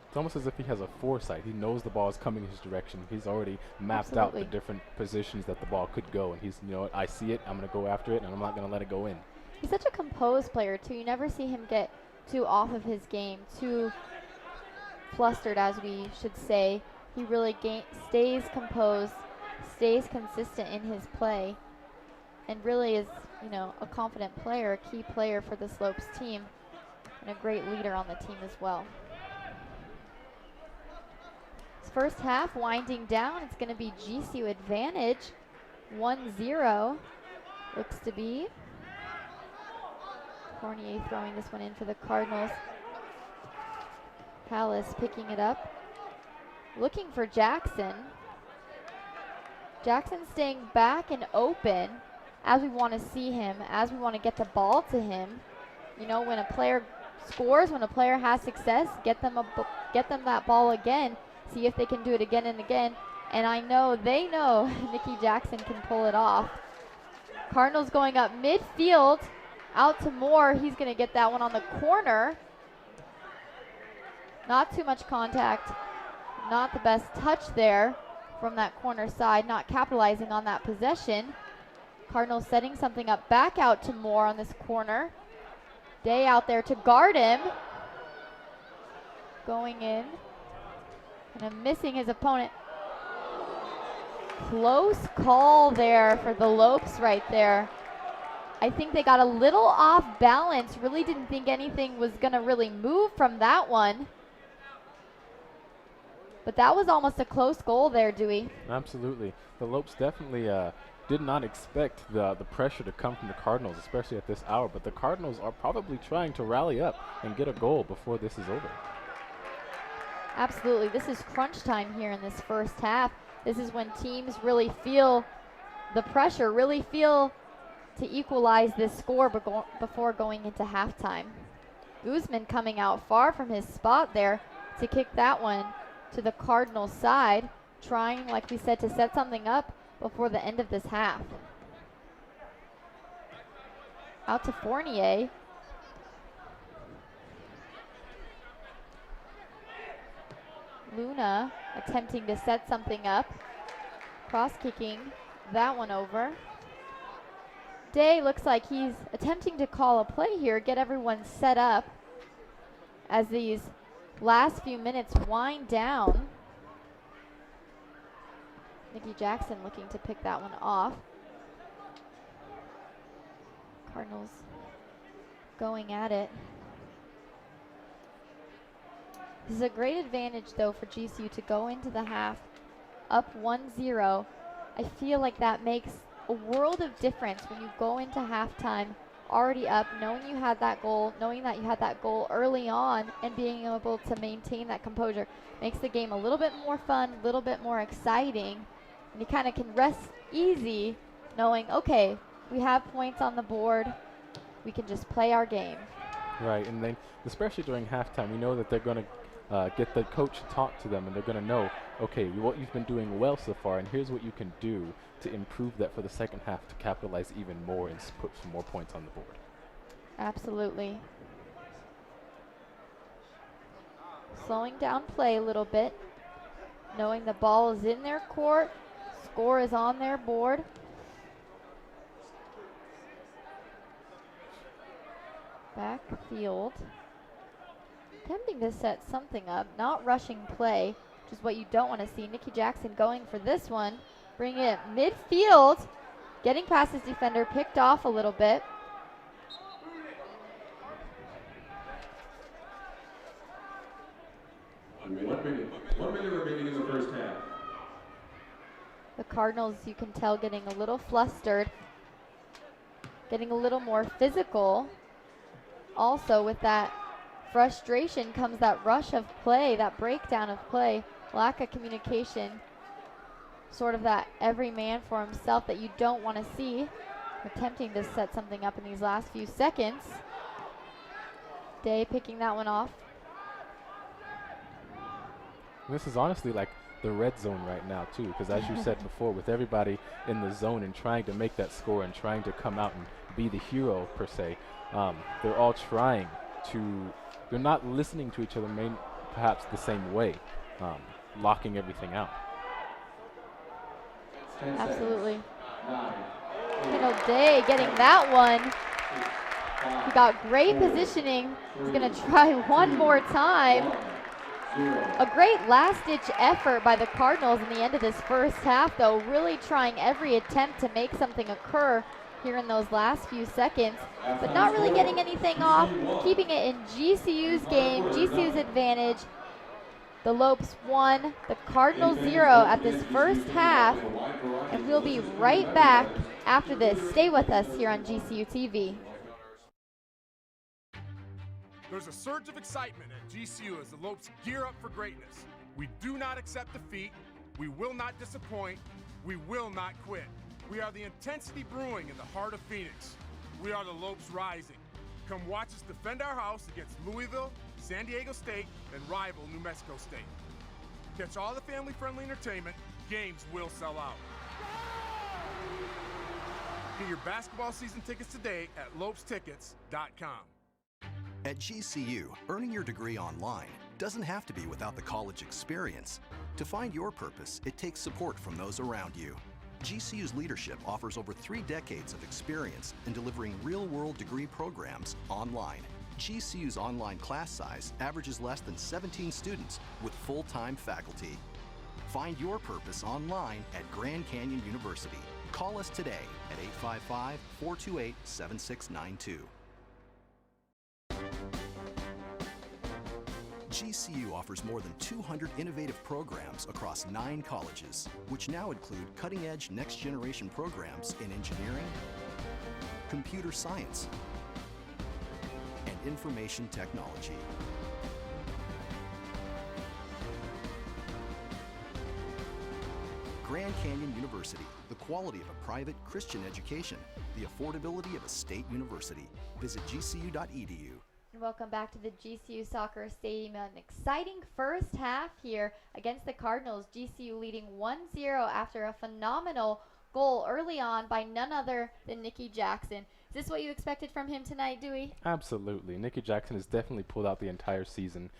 It's almost as if he has a foresight. He knows the ball is coming his direction. He's already mapped out the different positions that the ball could go. And he's, what, I see it, I'm going to go after it, and I'm not going to let it go in. He's such a composed player, too. You never see him get too off of his game, too flustered, as we should say. He really stays composed, stays consistent in his play, and really is you know, a confident player, a key player for the Slopes team, and a great leader on the team as well. This first half winding down, it's going to be GCU advantage, 1-0 looks to be. Fournier throwing this one in for the Cardinals. Palace picking it up, looking for Jackson. Jackson staying back and open as we want to see him, as we want to get the ball to him. You know, when a player scores, when a player has success, get them that ball again, see if they can do it again and again. And I know they know Nikki Jackson can pull it off. Cardinals going up midfield, out to Moore. He's going to get that one on the corner. Not too much contact, not the best touch there from that corner side, not capitalizing on that possession. Cardinals setting something up back out to Moore on this corner. Day out there to guard him. Going in. And missing his opponent. Close call there for the Lopes right there. I think they got a little off balance. Really didn't think anything was going to really move from that one. But that was almost a close goal there, Dewey. Absolutely. The Lopes definitely did not expect the pressure to come from the Cardinals, especially at this hour. But the Cardinals are probably trying to rally up and get a goal before this is over. Absolutely. This is crunch time here in this first half. This is when teams really feel the pressure, really feel to equalize this score before going into halftime. Guzman coming out far from his spot there to kick that one to the Cardinals side, trying, like we said, to set something up before the end of this half. Out to Fournier. Luna attempting to set something up. Cross kicking that one over. Day looks like he's attempting to call a play here, get everyone set up as these last few minutes wind down. Nikki Jackson looking to pick that one off. Cardinals going at it. This is a great advantage, though, for GCU to go into the half up 1-0. I feel like that makes a world of difference when you go into halftime already up, knowing you had that goal, knowing that you had that goal early on, and being able to maintain that composure. Makes the game a little bit more fun, a little bit more exciting, and you kind of can rest easy knowing, okay, we have points on the board, we can just play our game. Right, and then especially during halftime, we know that they're going to get the coach to talk to them, and they're going to know, okay, what you've been doing well so far, and here's what you can do to improve that for the second half to capitalize even more and put some more points on the board. Absolutely. Slowing down play a little bit, knowing the ball is in their court, score is on their board. Backfield. Attempting to set something up, not rushing play, which is what you don't want to see. Nikki Jackson going for this one. Bring it midfield. Getting past his defender, picked off a little bit. One minute remaining in the first half. The Cardinals, you can tell, getting a little flustered, getting a little more physical. Also, with that frustration comes that rush of play, that breakdown of play, lack of communication, sort of that every man for himself that you don't want to see. Attempting to set something up in these last few seconds. Day picking that one off. This is honestly like the red zone right now too, because as you said before, with everybody in the zone and trying to make that score and trying to come out and be the hero per se, they're all trying to, they're not listening to each other perhaps the same way, locking everything out. Absolutely. Day getting that one. He got great positioning. He's going to try one more time. A great last-ditch effort by the Cardinals in the end of this first half, though, really trying every attempt to make something occur here in those last few seconds, but not really getting anything off, keeping it in GCU's game, GCU's advantage. The Lopes 1, the Cardinals 0 at this first half, and we'll be right back after this. Stay with us here on GCU TV. There's a surge of excitement at GCU as the Lopes gear up for greatness. We do not accept defeat. We will not disappoint. We will not quit. We are the intensity brewing in the heart of Phoenix. We are the Lopes rising. Come watch us defend our house against Louisville, San Diego State, and rival New Mexico State. Catch all the family-friendly entertainment. Games will sell out. Get your basketball season tickets today at lopestickets.com. At GCU, earning your degree online doesn't have to be without the college experience. To find your purpose, it takes support from those around you. GCU's leadership offers over 3 decades of experience in delivering real-world degree programs online. GCU's online class size averages less than 17 students with full-time faculty. Find your purpose online at Grand Canyon University. Call us today at 855-428-7692. GCU offers more than 200 innovative programs across 9 colleges, which now include cutting-edge next-generation programs in engineering, computer science, and information technology. Grand Canyon University, the quality of a private Christian education, the affordability of a state university. Visit gcu.edu. Welcome back to the GCU Soccer Stadium. An exciting first half here against the Cardinals. GCU leading 1-0 after a phenomenal goal early on by none other than Nicky Jackson. Is this what you expected from him tonight, Dewey? Absolutely. Nicky Jackson has definitely pulled out the entire season.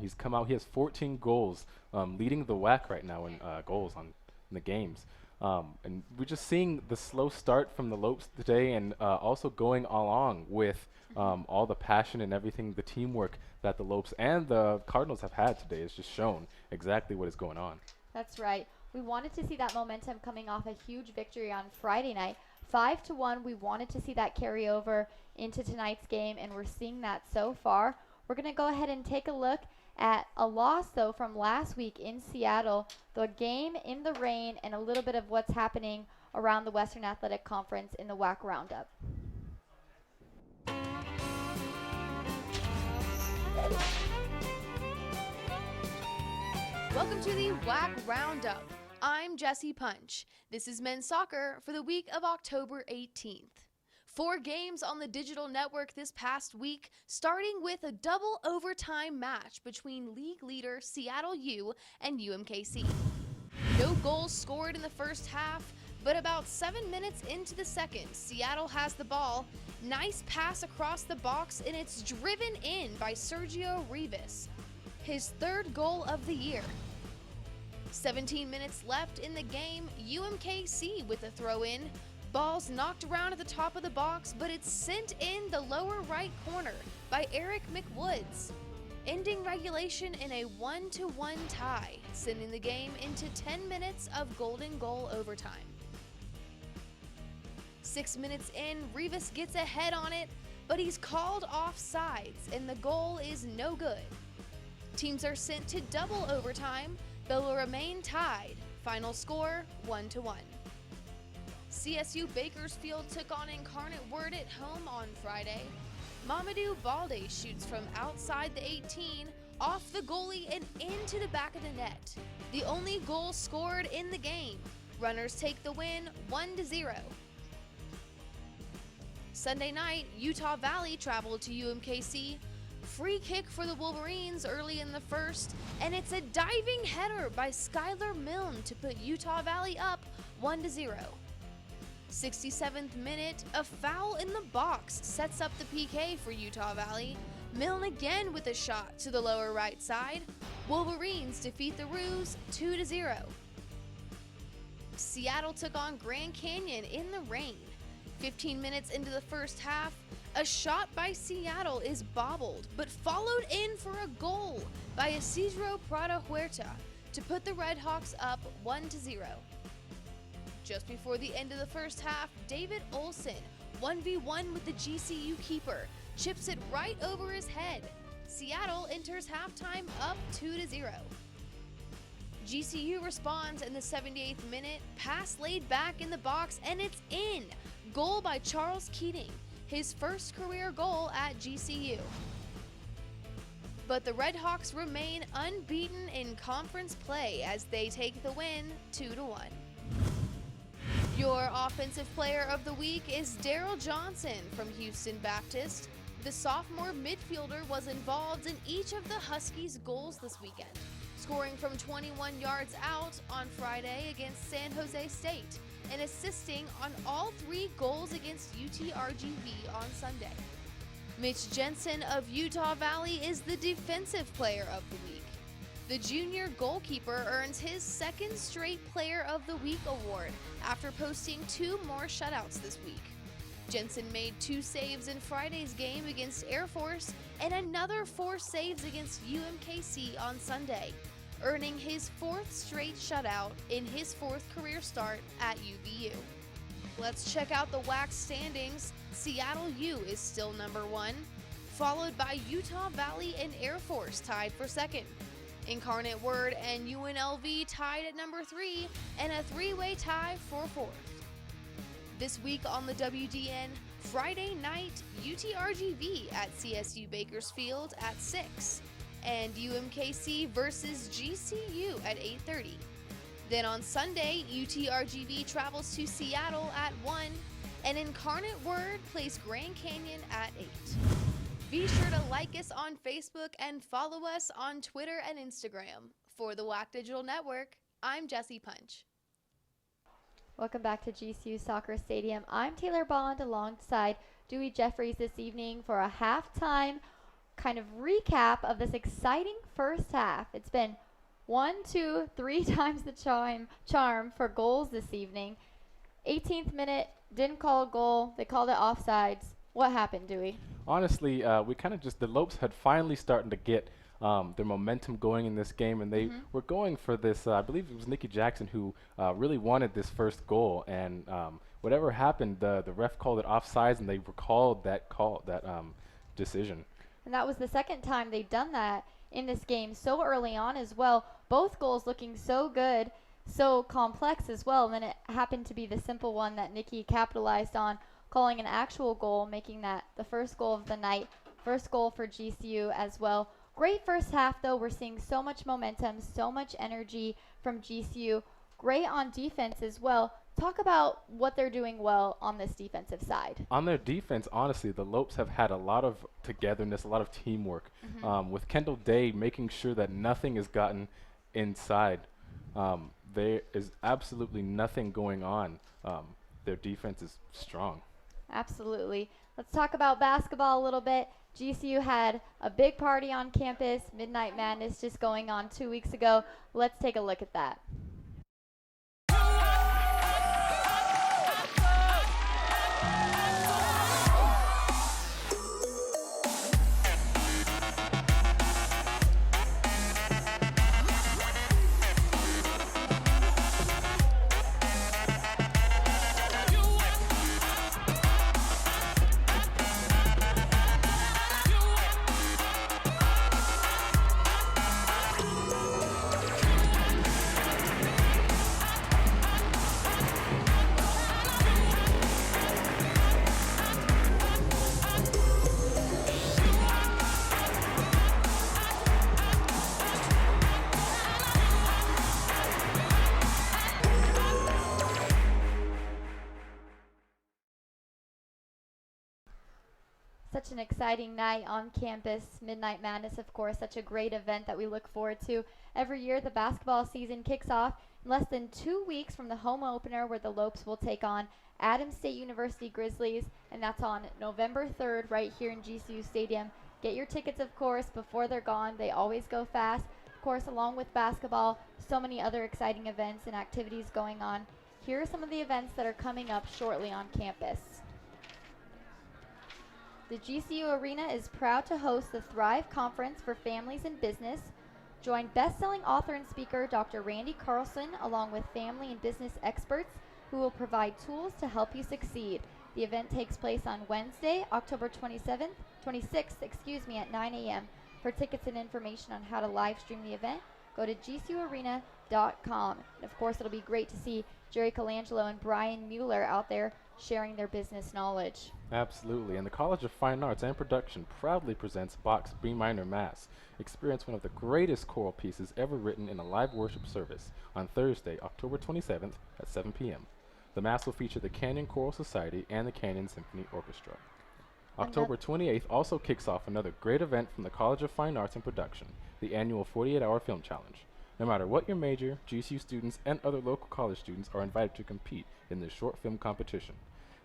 He's come out, he has 14 goals, leading the WAC right now in goals in the games. And we're just seeing the slow start from the Lopes today, and also going along with all the passion and everything, the teamwork that the Lopes and the Cardinals have had today has just shown exactly what is going on. That's right. We wanted to see that momentum coming off a huge victory on Friday night. 5-1, we wanted to see that carry over into tonight's game, and we're seeing that so far. We're going to go ahead and take a look at a loss, though, from last week in Seattle, the game in the rain, and a little bit of what's happening around the Western Athletic Conference in the WAC Roundup. Welcome to the WAC Roundup. I'm Jessie Punch. This is men's soccer for the week of October 18th. 4 games on the digital network this past week, starting with a double overtime match between league leader Seattle U and UMKC. No goals scored in the first half, but about 7 minutes into the second, Seattle has the ball. Nice pass across the box, and it's driven in by Sergio Rivas, his 3rd goal of the year. 17 minutes left in the game, UMKC with a throw-in. Ball's knocked around at the top of the box, but it's sent in the lower right corner by Eric McWoods, ending regulation in a 1-1 tie, sending the game into 10 minutes of golden goal overtime. 6 minutes in, Rivas gets a head on it, but he's called offsides, and the goal is no good. Teams are sent to double overtime, but will remain tied. Final score, 1-1. CSU Bakersfield took on Incarnate Word at home on Friday. Mamadou Balde shoots from outside the 18, off the goalie and into the back of the net. The only goal scored in the game. Runners take the win 1-0. Sunday night, Utah Valley traveled to UMKC. Free kick for the Wolverines early in the first, and it's a diving header by Skylar Milne to put Utah Valley up 1-0. 67th minute, a foul in the box sets up the PK for Utah Valley. Milne again with a shot to the lower right side. Wolverines defeat the Roos 2-0. Seattle took on Grand Canyon in the rain. 15 minutes into the first half, a shot by Seattle is bobbled, but followed in for a goal by Isidro Prada Huerta to put the Redhawks up 1-0. Just before the end of the first half, David Olson, 1v1 with the GCU keeper, chips it right over his head. Seattle enters halftime up 2-0. GCU responds in the 78th minute, pass laid back in the box, and it's in! Goal by Charles Keating, his first career goal at GCU. But the Red Hawks remain unbeaten in conference play as they take the win 2-1. Your offensive player of the week is Daryl Johnson from Houston Baptist. The sophomore midfielder was involved in each of the Huskies' goals this weekend, scoring from 21 yards out on Friday against San Jose State and assisting on all 3 goals against UTRGV on Sunday. Mitch Jensen of Utah Valley is the defensive player of the week. The junior goalkeeper earns his 2nd straight Player of the Week award after posting 2 more shutouts this week. Jensen made 2 saves in Friday's game against Air Force and another 4 saves against UMKC on Sunday, earning his 4th straight shutout in his 4th career start at UVU. Let's check out the WAC standings. Seattle U is still number 1, followed by Utah Valley and Air Force tied for 2nd. Incarnate Word and UNLV tied at number 3, and a 3-way tie for 4th. This week on the WDN, Friday night, UTRGV at CSU Bakersfield at 6, and UMKC versus GCU at 8:30. Then on Sunday, UTRGV travels to Seattle at 1, and Incarnate Word plays Grand Canyon at 8. Be sure to like us on Facebook and follow us on Twitter and Instagram. For the WAC Digital Network, I'm Jessie Punch. Welcome back to GCU Soccer Stadium. I'm Taylor Bond alongside Dewey Jeffries this evening for a halftime kind of recap of this exciting first half. It's been 1, 2, 3 times the charm for goals this evening. 18th minute, didn't call a goal. They called it offsides. What happened, Dewey? Honestly, we kind of just, the Lopes had finally started to get their momentum going in this game, and they were going for this, I believe it was Nikki Jackson who really wanted this first goal, and whatever happened, the ref called it offsides, and they recalled that decision. And that was the second time they've done that in this game so early on as well. Both goals looking so good, so complex as well, and then it happened to be the simple one that Nikki capitalized on, calling an actual goal, making that the first goal of the night, first goal for GCU as well. Great first half, though. We're seeing so much momentum, so much energy from GCU. Great on defense as well. Talk about what they're doing well on this defensive side. On their defense, honestly, the Lopes have had a lot of togetherness, a lot of teamwork, with Kendall Day making sure that nothing is gotten inside. There is absolutely nothing going on. Their defense is strong. Absolutely. Let's talk about basketball a little bit. GCU had a big party on campus, Midnight Madness just going on 2 weeks ago. Let's take a look at that. Such an exciting night on campus. Midnight Madness, of course, such a great event that we look forward to. Every year the basketball season kicks off in less than 2 weeks from the home opener where the Lopes will take on Adams State University Grizzlies, and that's on November 3rd right here in GCU Stadium. Get your tickets, of course, before they're gone. They always go fast. Of course, along with basketball, so many other exciting events and activities going on. Here are some of the events that are coming up shortly on campus. The GCU Arena is proud to host the Thrive Conference for Families in Business. Join best-selling author and speaker Dr. Randy Carlson along with family and business experts who will provide tools to help you succeed. The event takes place on Wednesday, October 26th, at 9 a.m. For tickets and information on how to live stream the event, go to gcuarena.com. And of course, it'll be great to see Jerry Colangelo and Brian Mueller out there sharing their business knowledge. Absolutely, and the College of Fine Arts and Production proudly presents Bach's B minor Mass. Experience one of the greatest choral pieces ever written in a live worship service on Thursday, October 27th at 7 p.m. The Mass will feature the Canyon Choral Society and the Canyon Symphony Orchestra. October 28th also kicks off another great event from the College of Fine Arts and Production, the annual 48-hour film challenge. No matter what your major, GCU students and other local college students are invited to compete in this short film competition.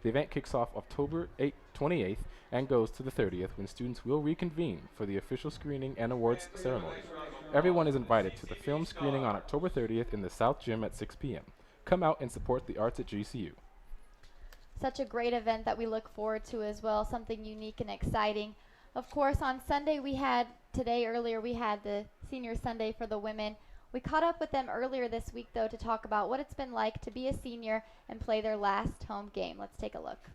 The event kicks off October 28th and goes to the 30th, when students will reconvene for the official screening and awards ceremony. Everyone is invited to the film screening on October 30th in the South Gym at 6 p.m. Come out and support the arts at GCU. Such a great event that we look forward to as well, something unique and exciting. Of course, on Sunday we had the Senior Sunday for the women. We caught up with them earlier this week, though, to talk about what it's been like to be a senior and play their last home game. Let's take a look.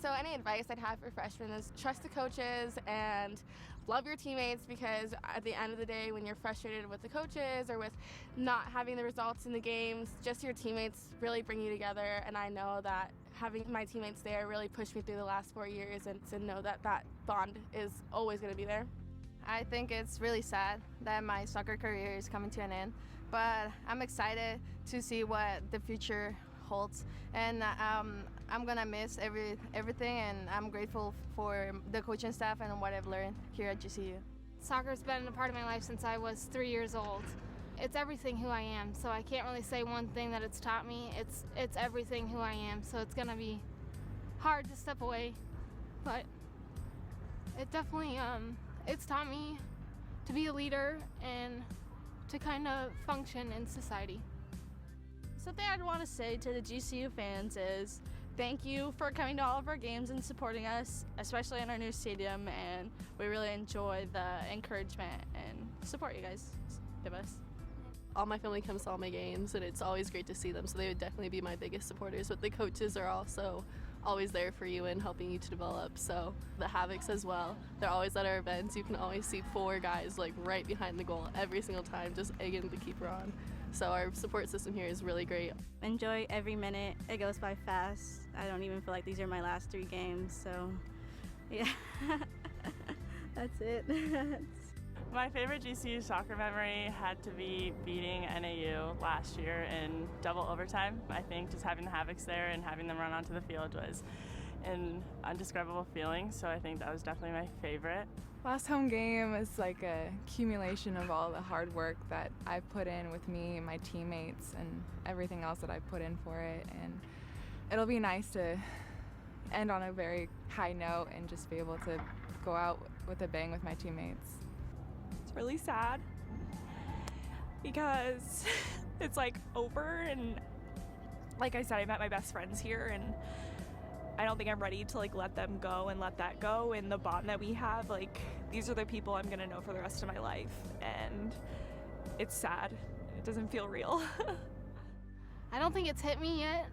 So any advice I'd have for freshmen is trust the coaches and love your teammates, because at the end of the day, when you're frustrated with the coaches or with not having the results in the games, just your teammates really bring you together. And I know that having my teammates there really pushed me through the last 4 years, and to know that that bond is always going to be there. I think it's really sad that my soccer career is coming to an end, but I'm excited to see what the future holds. And I'm gonna miss everything, and I'm grateful for the coaching staff and what I've learned here at GCU. Soccer's been a part of my life since I was 3 years old. It's everything who I am, so I can't really say one thing that it's taught me. It's everything who I am, so it's gonna be hard to step away, but it definitely it's taught me to be a leader and to kind of function in society. Something I'd want to say to the GCU fans is thank you for coming to all of our games and supporting us, especially in our new stadium, and we really enjoy the encouragement and support you guys give us. All my family comes to all my games, and it's always great to see them, so they would definitely be my biggest supporters. But the coaches are also always there for you and helping you to develop. So the Havocs as well, they're always at our events. You can always see 4 guys like right behind the goal every single time, just egging the keeper on. So our support system here is really great. Enjoy every minute. It goes by fast. I don't even feel like these are my last 3 games, so yeah. That's it. My favorite GCU soccer memory had to be beating NAU last year in double overtime. I think just having the Havocs there and having them run onto the field was an indescribable feeling, so I think that was definitely my favorite. Last home game is like a accumulation of all the hard work that I've put in with me and my teammates and everything else that I've put in for it, and it'll be nice to end on a very high note and just be able to go out with a bang with my teammates. It's really sad because it's like over, and like I said, I met my best friends here, and I don't think I'm ready to like let them go and let that go, and the bond that we have, like these are the people I'm gonna know for the rest of my life, and it's sad. It doesn't feel real. I don't think it's hit me yet,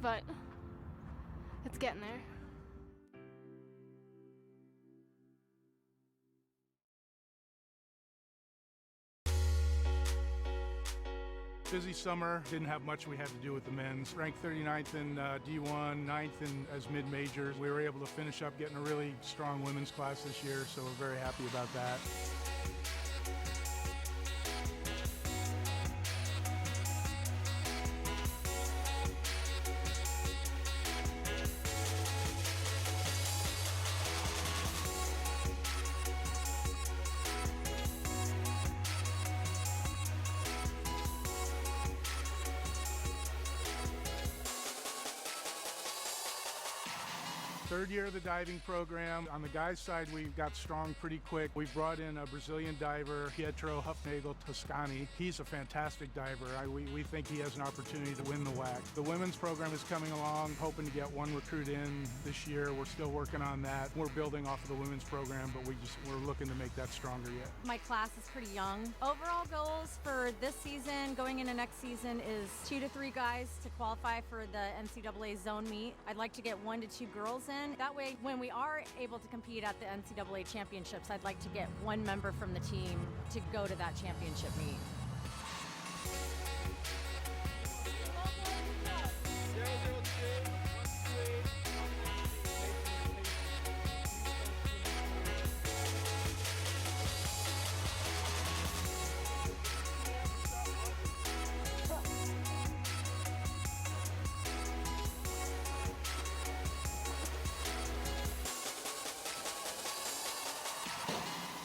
but it's getting there. Busy summer, didn't have much we had to do with the men's. Ranked 39th in D1, 9th as mid-majors. We were able to finish up getting a really strong women's class this year, so we're very happy about that. Third year of the diving program. On the guys' side, we got strong pretty quick. We brought in a Brazilian diver, Pietro Hufnagel Toscani. He's a fantastic diver. We think he has an opportunity to win the WAC. The women's program is coming along, hoping to get one recruit in this year. We're still working on that. We're building off of the women's program, but we're looking to make that stronger yet. My class is pretty young. Overall goals for this season, going into next season, is 2 to 3 guys to qualify for the NCAA zone meet. I'd like to get 1 to 2 girls in. That way, when we are able to compete at the NCAA championships, I'd like to get 1 member from the team to go to that championship meet.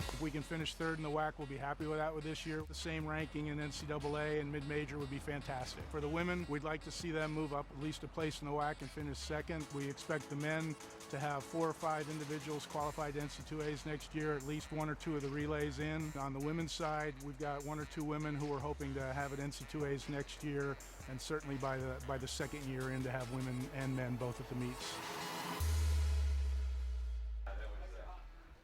If we can finish third in the WAC, we'll be happy with that with this year. The same ranking in NCAA and mid-major would be fantastic. For the women, we'd like to see them move up at least a place in the WAC and finish second. We expect the men to have 4 or 5 individuals qualified to NC2As next year, at least 1 or 2 of the relays in. On the women's side, we've got 1 or 2 women who are hoping to have it NC2As next year, and certainly by the second year in to have women and men both at the meets.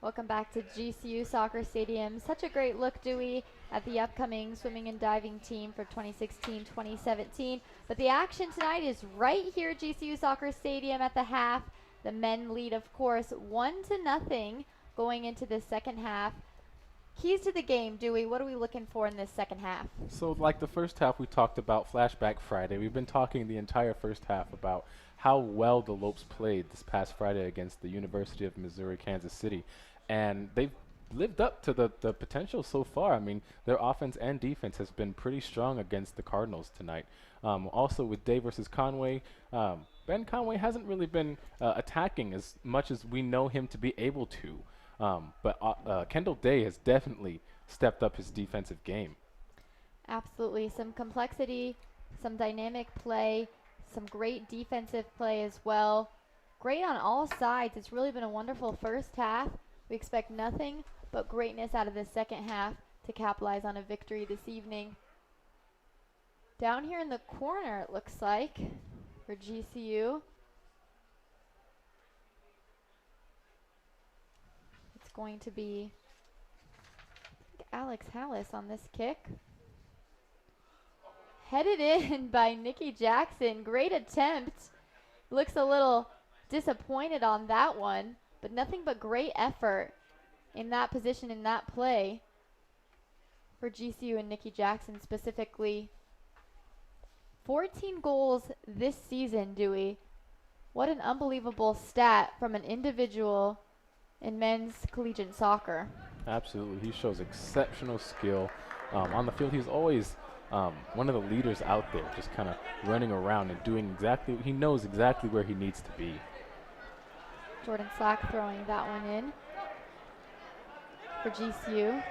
Welcome back to GCU Soccer Stadium. Such a great look, Dewey, at the upcoming swimming and diving team for 2016-2017. But the action tonight is right here at GCU Soccer Stadium at the half. The men lead, of course, 1-0 going into the second half. Keys to the game, Dewey, what are we looking for in this second half? So like the first half, we talked about Flashback Friday. We've been talking the entire first half about how well the Lopes played this past Friday against the University of Missouri, Kansas City. And they've lived up to the potential so far. I mean, their offense and defense has been pretty strong against the Cardinals tonight. Also with Day versus Conway, Ben Conway hasn't really been attacking as much as we know him to be able to. But Kendall Day has definitely stepped up his defensive game. Absolutely. Some complexity, some dynamic play, some great defensive play as well. Great on all sides. It's really been a wonderful first half. We expect nothing but greatness out of the second half to capitalize on a victory this evening. Down here in the corner, it looks like, for GCU. It's going to be Alex Hallis on this kick. Headed in by Nikki Jackson. Great attempt. Looks a little disappointed on that one, but nothing but great effort in that position, in that play for GCU and Nikki Jackson specifically. 14 goals this season, Dewey. What an unbelievable stat from an individual in men's collegiate soccer. Absolutely. He shows exceptional skill. On the field, he's always one of the leaders out there, just kind of running around and doing exactly, he knows exactly where he needs to be. Jordan Slack throwing that one in for GCU.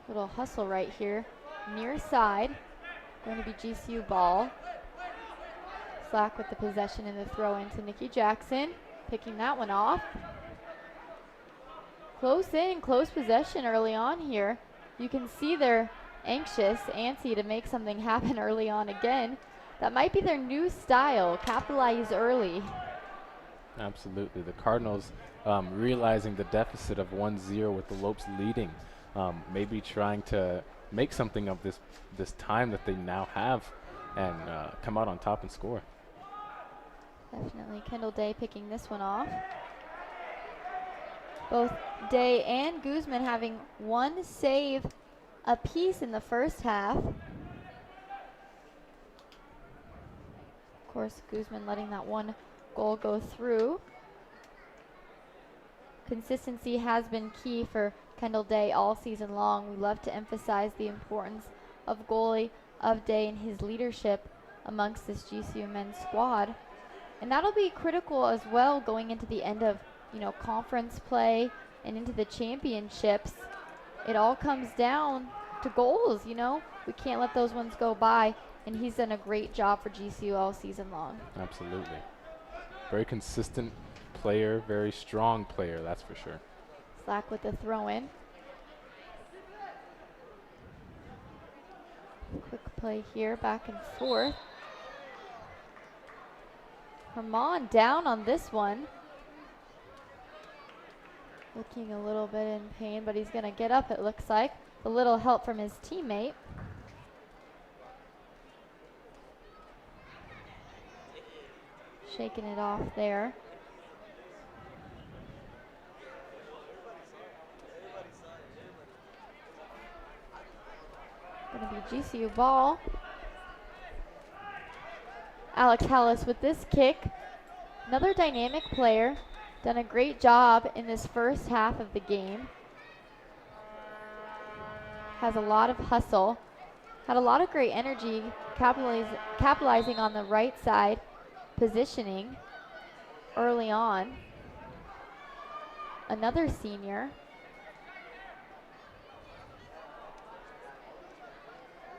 Little hustle right here. Near side. Going to be GCU ball. Slack with the possession and the throw into Nikki Jackson. Picking that one off. Close in, close possession early on here. You can see they're antsy to make something happen early on again. That might be their new style, capitalize early. Absolutely. The Cardinals realizing the deficit of 1-0 with the Lopes leading, maybe trying to make something of this time that they now have and come out on top and score. Definitely Kendall Day picking this one off. Both Day and Guzman having 1 save apiece in the first half. Of course, Guzman letting that 1 goal go through. Consistency has been key for Kendall Day all season long. We love to emphasize the importance of goalie of Day and his leadership amongst this GCU men's squad. And that'll be critical as well going into the end of, conference play and into the championships. It all comes down to goals, We can't let those ones go by, and he's done a great job for GCU all season long. Absolutely. Very consistent player, very strong player, that's for sure. Slack with the throw in. Quick play here, back and forth. Herman down on this one. Looking a little bit in pain, but he's going to get up, it looks like. A little help from his teammate. Shaking it off there. Going to be GCU ball. Alex Hallis with this kick. Another dynamic player. Done a great job in this first half of the game. Has a lot of hustle. Had a lot of great energy, capitalizing on the right side positioning early on. Another senior.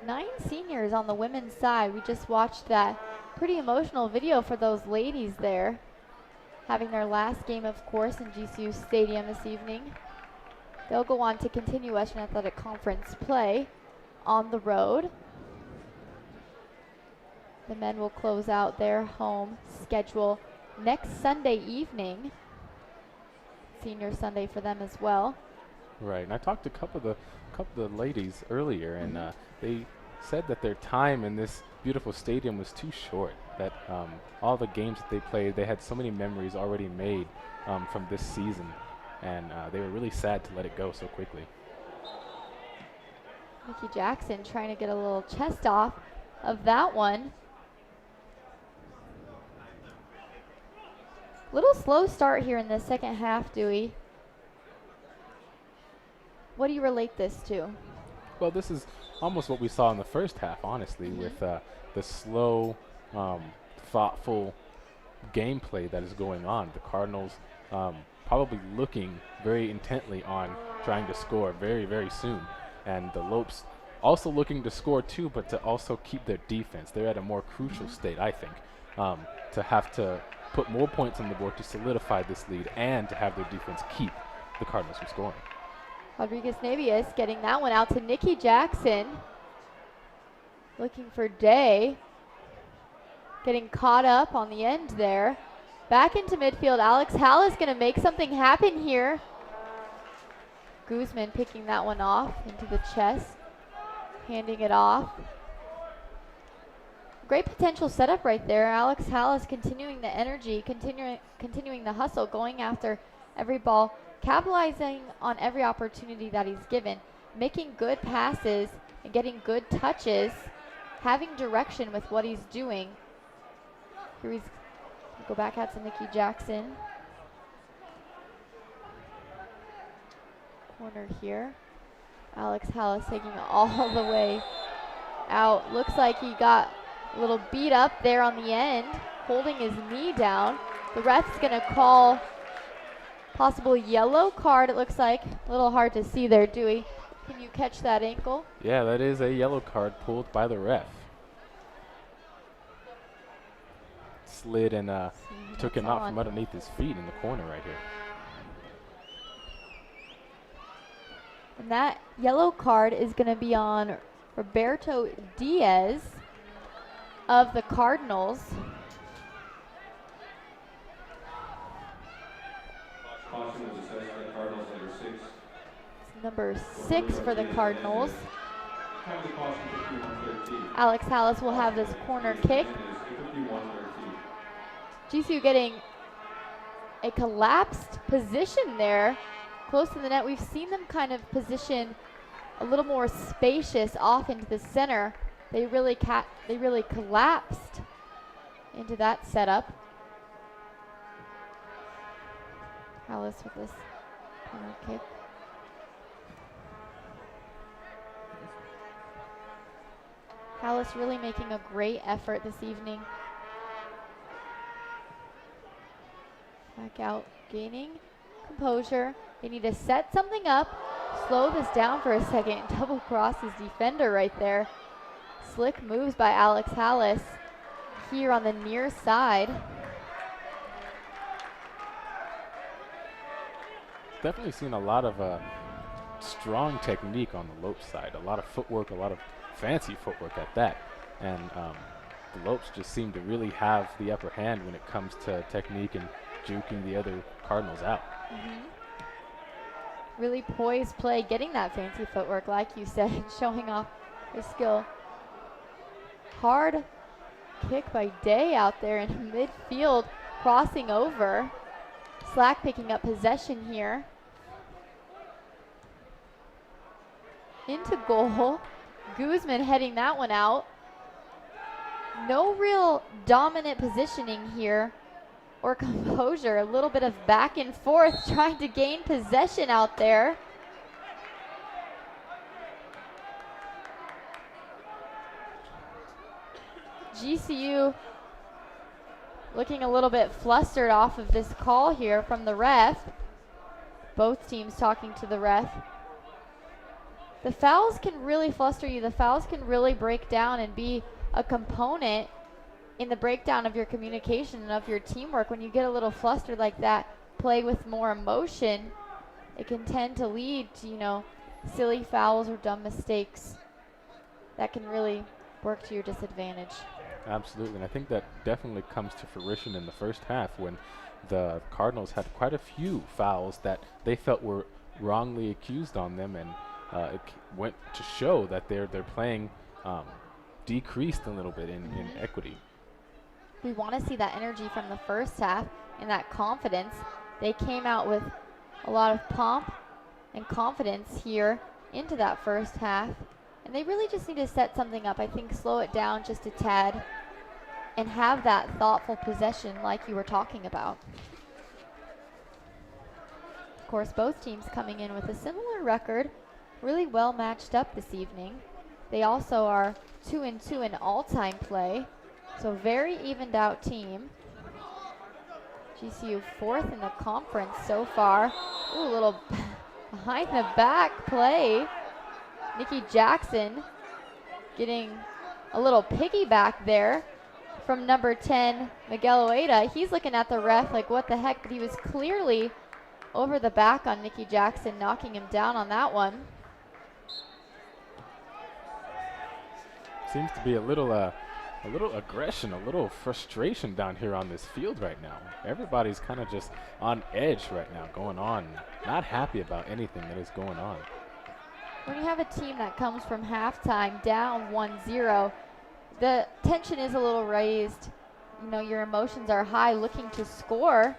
9 seniors on the women's side. We just watched that pretty emotional video for those ladies there, having their last game, of course, in GCU Stadium this evening. They'll go on to continue Western Athletic Conference play on the road. The men will close out their home schedule next Sunday evening. Senior Sunday for them as well. Right, and I talked to a couple of the ladies earlier, and they said that their time in this beautiful stadium was too short, that all the games that they played, they had so many memories already made from this season, and they were really sad to let it go so quickly. Nikki Jackson trying to get a little chest off of that one. Little slow start here in the second half, Dewey. What do you relate this to? Well, this is almost what we saw in the first half, honestly, with the slow, thoughtful gameplay that is going on. The Cardinals probably looking very intently on trying to score very, very soon. And the Lopes also looking to score too, but to also keep their defense. They're at a more crucial state, I think, to have to put more points on the board to solidify this lead and to have their defense keep the Cardinals from scoring. Rodriguez-Navius getting that one out to Nikki Jackson. Looking for Day. Getting caught up on the end there. Back into midfield. Alex Hall is going to make something happen here. Guzman picking that one off into the chest. Handing it off. Great potential setup right there. Alex Hall is continuing the energy, continuing the hustle, going after every ball, capitalizing on every opportunity that he's given, making good passes and getting good touches, having direction with what he's doing. Here he's go back out to Nikki Jackson. Corner here. Alex Hallis taking it all the way out. Looks like he got a little beat up there on the end, holding his knee down. The ref's gonna call possible yellow card, it looks like. A little hard to see there, Dewey. Can you catch that ankle? Yeah, that is a yellow card pulled by the ref. Slid and took him out from underneath his feet in the corner right here. And that yellow card is going to be on Roberto Diaz of the Cardinals. Caution was assessed by Cardinals number 6. It's number 6 for the Cardinals. Penalty caution 51-13. Alex Hallis will have this corner kick. 51-13. GCU getting a collapsed position there close to the net. We've seen them kind of position a little more spacious off into the center. They really collapsed into that setup. Hallis with this corner kick. Hallis really making a great effort this evening. Back out, gaining composure. They need to set something up, slow this down for a second, double cross his defender right there. Slick moves by Alex Hallis here on the near side. definitely seen a lot of strong technique on the Lopes side, a lot of footwork, a lot of fancy footwork at that. And the Lopes just seem to really have the upper hand when it comes to technique and juking the other Cardinals out. Really poised play, getting that fancy footwork, like you said, showing off his skill. Hard kick by Day out there in midfield, crossing over. Slack picking up possession here. Into goal. Guzman heading that one out. No real dominant positioning here or composure. A little bit of back and forth trying to gain possession out there. GCU looking a little bit flustered off of this call here from the ref. Both teams talking to the ref. The fouls can really fluster you. The fouls can really break down and be a component in the breakdown of your communication and of your teamwork. When you get a little flustered like that, play with more emotion, it can tend to lead to, you know, silly fouls or dumb mistakes that can really work to your disadvantage. Absolutely, and I think that definitely comes to fruition in the first half when the Cardinals had quite a few fouls that they felt were wrongly accused on them, and it went to show that they're playing decreased a little bit in equity. We want to see that energy from the first half and that confidence. They came out with a lot of pomp and confidence here into that first half, and they really just need to set something up. I think slow it down just a tad and have that thoughtful possession like you were talking about. Of course, both teams coming in with a similar record, really well matched up this evening. They also are 2-2 in all-time play, so very evened out team. GCU fourth in the conference so far. Ooh, a little behind the back play. Nikki Jackson getting a little piggyback there from number 10, Miguel Oeda. He's looking at the ref like, what the heck? But he was clearly over the back on Nikki Jackson, knocking him down on that one. Seems to be a little aggression, a little frustration down here on this field right now. Everybody's kind of just on edge right now, going on, not happy about anything that is going on. When you have a team that comes from halftime down 1-0, the tension is a little raised. You know, your emotions are high, looking to score.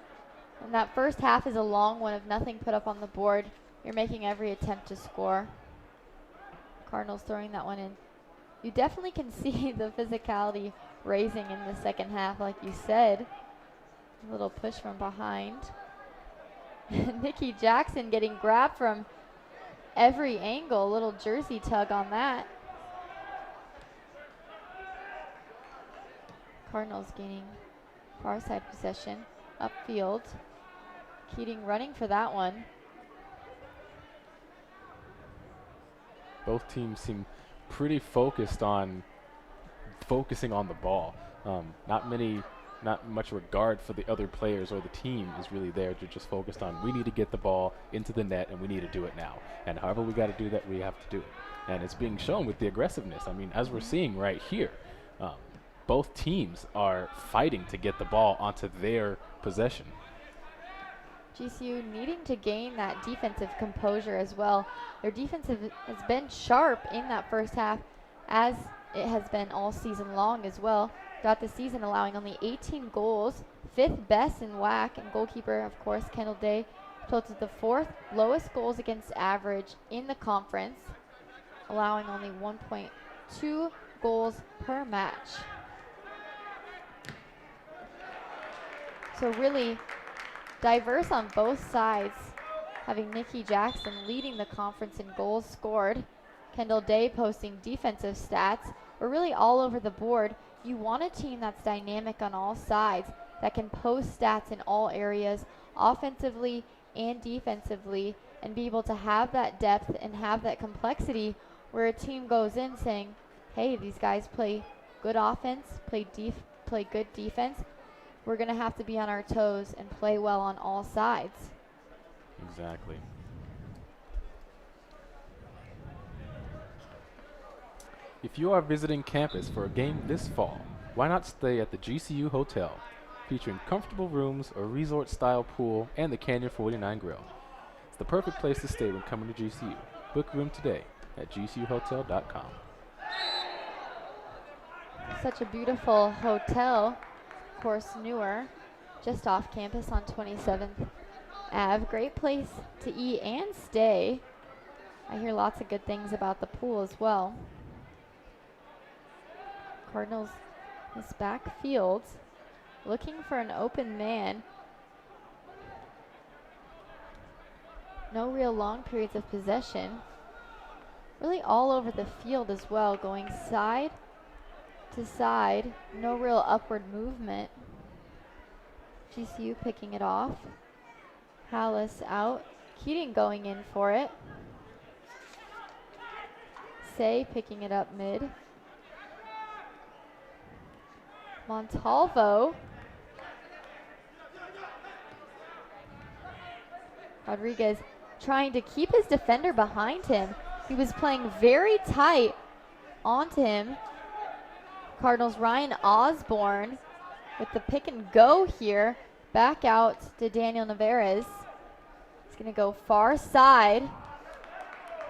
And that first half is a long one of nothing put up on the board. You're making every attempt to score. Cardinals throwing that one in. You definitely can see the physicality raising in the second half, like you said. A little push from behind. Nikki Jackson getting grabbed from every angle. A little jersey tug on that. Cardinals gaining far side possession, upfield. Keating running for that one. Both teams seem pretty focusing on the ball. Not much regard for the other players or the team is really there. They're just focused on, we need to get the ball into the net and we need to do it now. And however we got to do that, we have to do it. And it's being shown with the aggressiveness. I mean, as we're seeing right here, both teams are fighting to get the ball onto their possession. GCU needing to gain that defensive composure as well. Their defense has been sharp in that first half, as it has been all season long as well. Throughout the season, allowing only 18 goals, 5th best in WAC, and goalkeeper, of course, Kendall Day, tilted the 4th lowest goals against average in the conference, allowing only 1.2 goals per match. So really diverse on both sides, having Nikki Jackson leading the conference in goals scored, Kendall Day posting defensive stats. We're really all over the board. You want a team that's dynamic on all sides, that can post stats in all areas, offensively and defensively, and be able to have that depth and have that complexity where a team goes in saying, hey, these guys play good offense, play good defense. We're going to have to be on our toes and play well on all sides. Exactly. If you are visiting campus for a game this fall, why not stay at the GCU Hotel, featuring comfortable rooms, a resort-style pool, and the Canyon 49 Grill. It's the perfect place to stay when coming to GCU. Book a room today at gcuhotel.com. Such a beautiful hotel, of course newer, just off campus on 27th Ave. Great place to eat and stay. I hear lots of good things about the pool as well. Cardinals, this backfield, looking for an open man. No real long periods of possession. Really all over the field as well, going side to side. No real upward movement. GCU picking it off. Hallis out. Keating going in for it. Say picking it up mid. Montalvo. Rodriguez trying to keep his defender behind him. He was playing very tight onto him. Cardinals Ryan Osborne with the pick and go here. Back out to Daniel Navarez. He's going to go far side.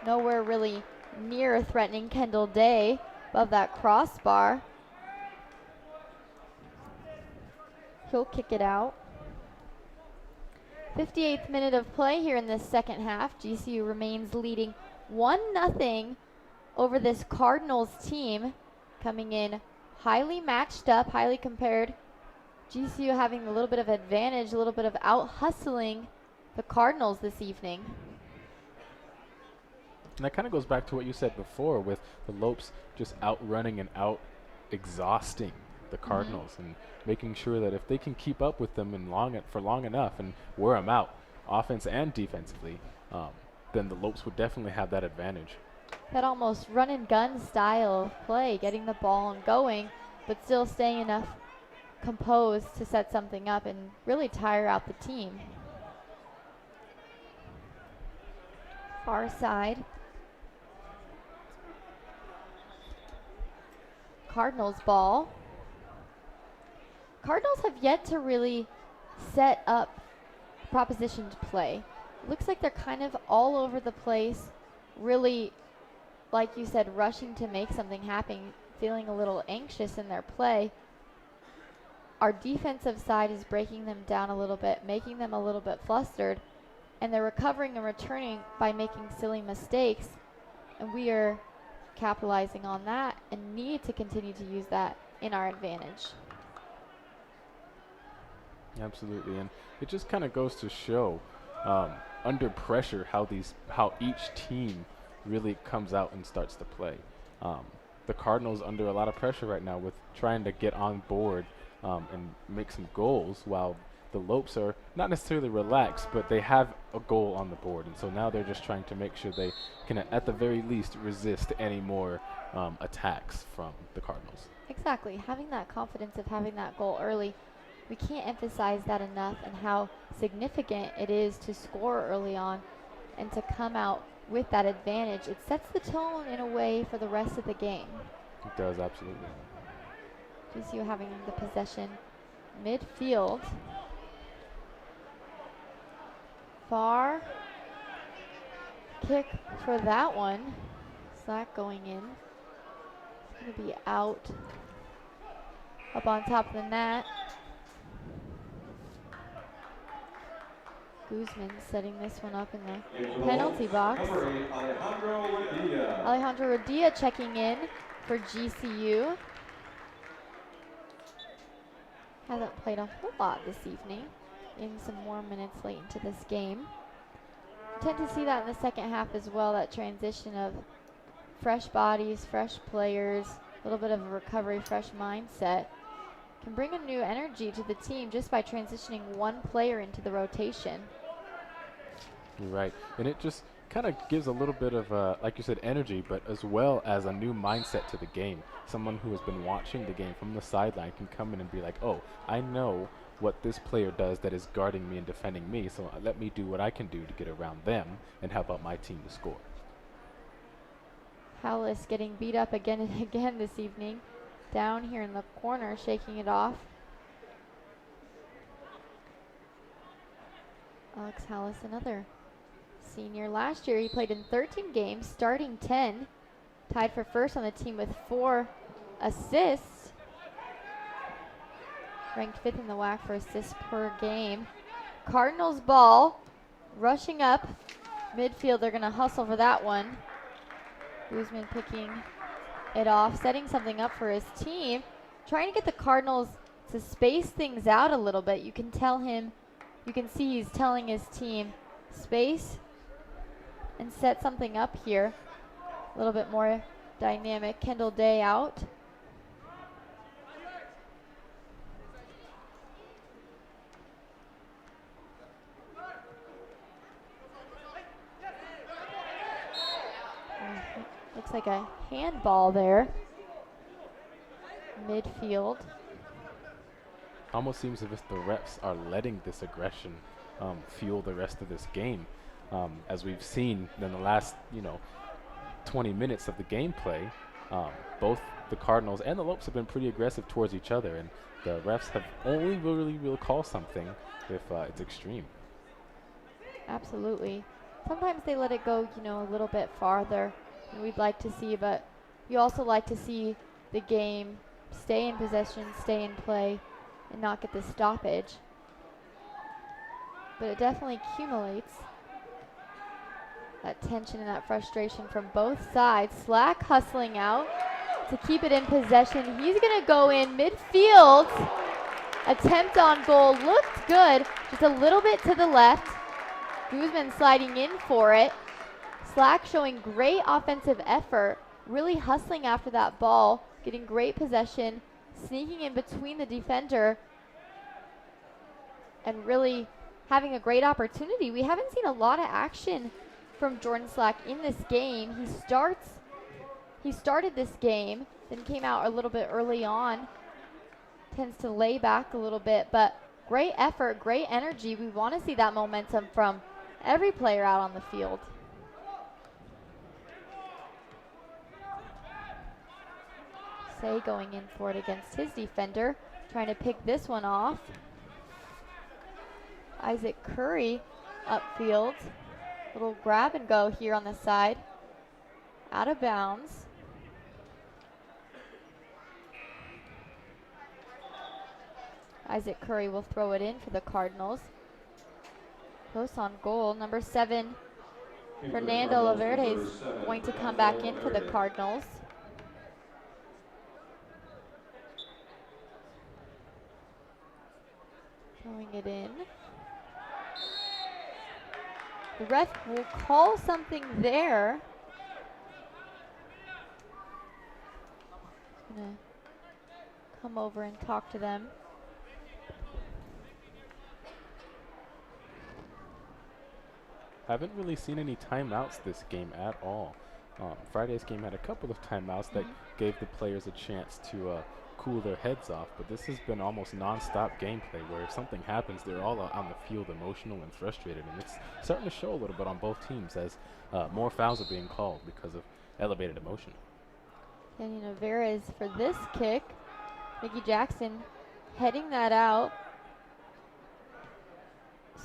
Nowhere really near threatening Kendall Day above that crossbar. He'll kick it out. 58th minute of play here in this second half. GCU remains leading 1-0 over this Cardinals team, coming in highly matched up, highly compared. GCU having a little bit of advantage, a little bit of out-hustling the Cardinals this evening. And that kind of goes back to what you said before with the Lopes just outrunning and out-exhausting the Cardinals and making sure that if they can keep up with them for long enough and wear them out, offense and defensively, then the Lopes would definitely have that advantage. That almost run and gun style of play, getting the ball and going, but still staying enough composed to set something up and really tire out the team. Far side. Cardinals ball. Cardinals have yet to really set up propositioned play. Looks like they're kind of all over the place, really, like you said, rushing to make something happen, feeling a little anxious in their play. Our defensive side is breaking them down a little bit, making them a little bit flustered, and they're recovering and returning by making silly mistakes, and we are capitalizing on that and need to continue to use that in our advantage. Absolutely, and it just kind of goes to show under pressure how each team really comes out and starts to play. The Cardinals under a lot of pressure right now with trying to get on board and make some goals, while the Lopes are not necessarily relaxed, but they have a goal on the board, and so now they're just trying to make sure they can at the very least resist any more attacks from the Cardinals. Exactly, having that confidence of having that goal early. We can't emphasize that enough and how significant it is to score early on and to come out with that advantage. It sets the tone in a way for the rest of the game. It does, absolutely. GCU having the possession midfield. Far kick for that one. Slack going in. It's going to be out up on top of the net. Guzman setting this one up in the penalty box. Alejandro Rodilla checking in for GCU. Hasn't played a whole lot this evening, in some more minutes late into this game. Tend to see that in the second half as well, that transition of fresh bodies, fresh players, a little bit of a recovery, fresh mindset. Can bring a new energy to the team just by transitioning one player into the rotation. Right, and it just kind of gives a little bit of, like you said, energy, but as well as a new mindset to the game. Someone who has been watching the game from the sideline can come in and be like, oh, I know what this player does that is guarding me and defending me. So let me do what I can do to get around them and help out my team to score. Hallis getting beat up again and again this evening. Down here in the corner, shaking it off. Alex Hallis, another senior. Last year he played in 13 games, starting 10. Tied for first on the team with 4 assists. Ranked 5th in the WAC for assists per game. Cardinals ball, rushing up. Midfield, they're going to hustle for that one. Guzman picking it off, setting something up for his team. Trying to get the Cardinals to space things out a little bit. You can see he's telling his team, space and set something up here. A little bit more dynamic. Kendall Day out. Looks like a handball there. Midfield. Almost seems as if the refs are letting this aggression fuel the rest of this game. As we've seen in the last, 20 minutes of the gameplay, both the Cardinals and the Lopes have been pretty aggressive towards each other, and the refs have only really will call something if it's extreme. Absolutely. Sometimes they let it go, a little bit farther than we'd like to see, but you also like to see the game stay in possession, stay in play, and not get the stoppage. But it definitely accumulates. That tension and that frustration from both sides. Slack hustling out to keep it in possession. He's going to go in midfield. Attempt on goal looked good. Just a little bit to the left. Guzman sliding in for it. Slack showing great offensive effort. Really hustling after that ball. Getting great possession. Sneaking in between the defender. And really having a great opportunity. We haven't seen a lot of action from Jordan Slack in this game. He started this game, then came out a little bit early on. Tends to lay back a little bit, but great effort, great energy. We want to see that momentum from every player out on the field. Say going in for it against his defender, trying to pick this one off. Isaac Curry upfield. Little grab and go here on the side. Out of bounds. Isaac Curry will throw it in for the Cardinals. Close on goal. Number 7, Fernando Laverde is going to come back in for the Cardinals. Throwing it in. The ref will call something there. Gonna come over and talk to them. Haven't really seen any timeouts this game at all. Friday's game had a couple of timeouts that gave the players a chance to cool their heads off, but this has been almost non-stop gameplay where if something happens, they're all on the field emotional and frustrated, and it's starting to show a little bit on both teams as more fouls are being called because of elevated emotion. Kenny Navarez for this kick. Mickey Jackson heading that out.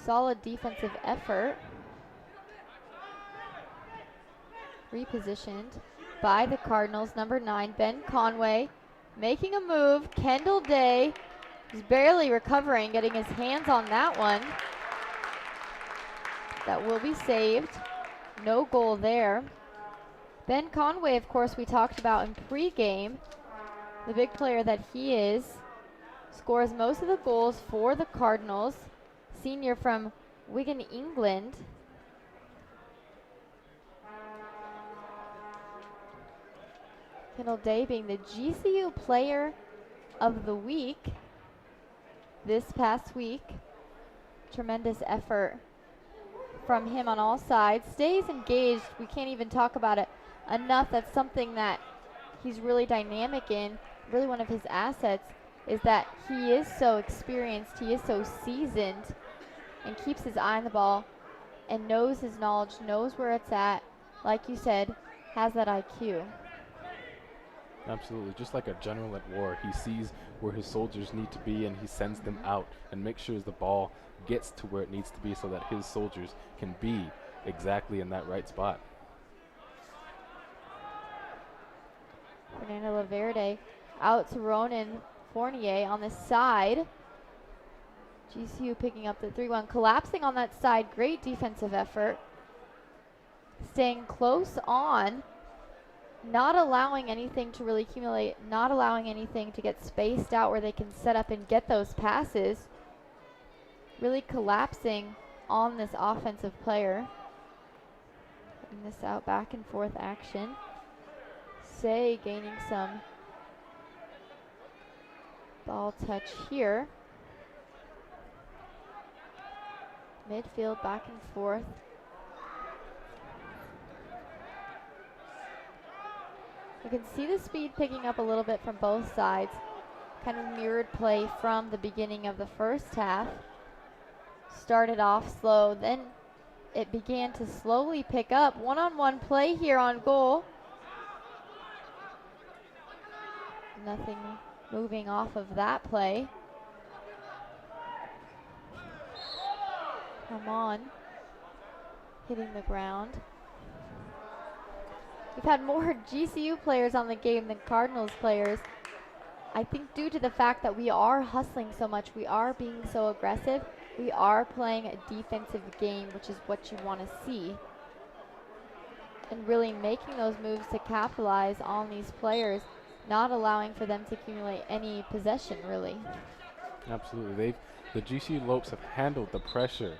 Solid defensive effort. Repositioned by the Cardinals. Number 9, Ben Conway. Making a move. Kendall Day is barely recovering, getting his hands on that one. That will be saved. No goal there. Ben Conway, of course, we talked about in pregame. The big player that he is. Scores most of the goals for the Cardinals. Senior from Wigan, England. Kendall Day being the GCU Player of the Week this past week. Tremendous effort from him on all sides. Stays engaged. We can't even talk about it enough. That's something that he's really dynamic in. Really one of his assets. is that he is so experienced, he is so seasoned, and keeps his eye on the ball and knows his knowledge, knows where it's at. Like you said, has that IQ. Absolutely. Just like a general at war, he sees where his soldiers need to be and he sends them out and makes sure the ball gets to where it needs to be so that his soldiers can be exactly in that right spot. Fernando Laverde out to Ronan Fournier on the side. GCU picking up the 3-1, collapsing on that side. Great defensive effort. Staying close on, not allowing anything to really accumulate, not allowing anything to get spaced out where they can set up and get those passes. Really collapsing on this offensive player. Putting this out, back and forth action. Say gaining some ball touch here. Midfield back and forth. You can see the speed picking up a little bit from both sides. Kind of mirrored play from the beginning of the first half. Started off slow, then it began to slowly pick up. One-on-one play here on goal. Nothing moving off of that play. Come on. Hitting the ground. We've had more GCU players on the game than Cardinals players. I think due to the fact that we are hustling so much, we are being so aggressive, we are playing a defensive game, which is what you want to see. And really making those moves to capitalize on these players, not allowing for them to accumulate any possession, really. Absolutely. The GCU Lopes have handled the pressure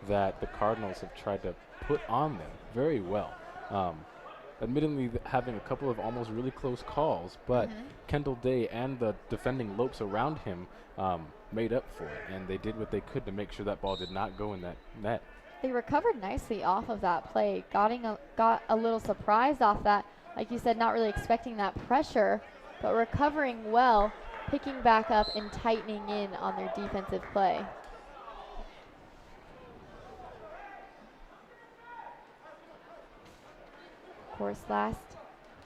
that the Cardinals have tried to put on them very well. Admittedly having a couple of almost really close calls, but Kendall Day and the defending Lopes around him made up for it, and they did what they could to make sure that ball did not go in that net. They recovered nicely off of that play, got a little surprised off that. Like you said, not really expecting that pressure, but recovering well, picking back up and tightening in on their defensive play. Of course, last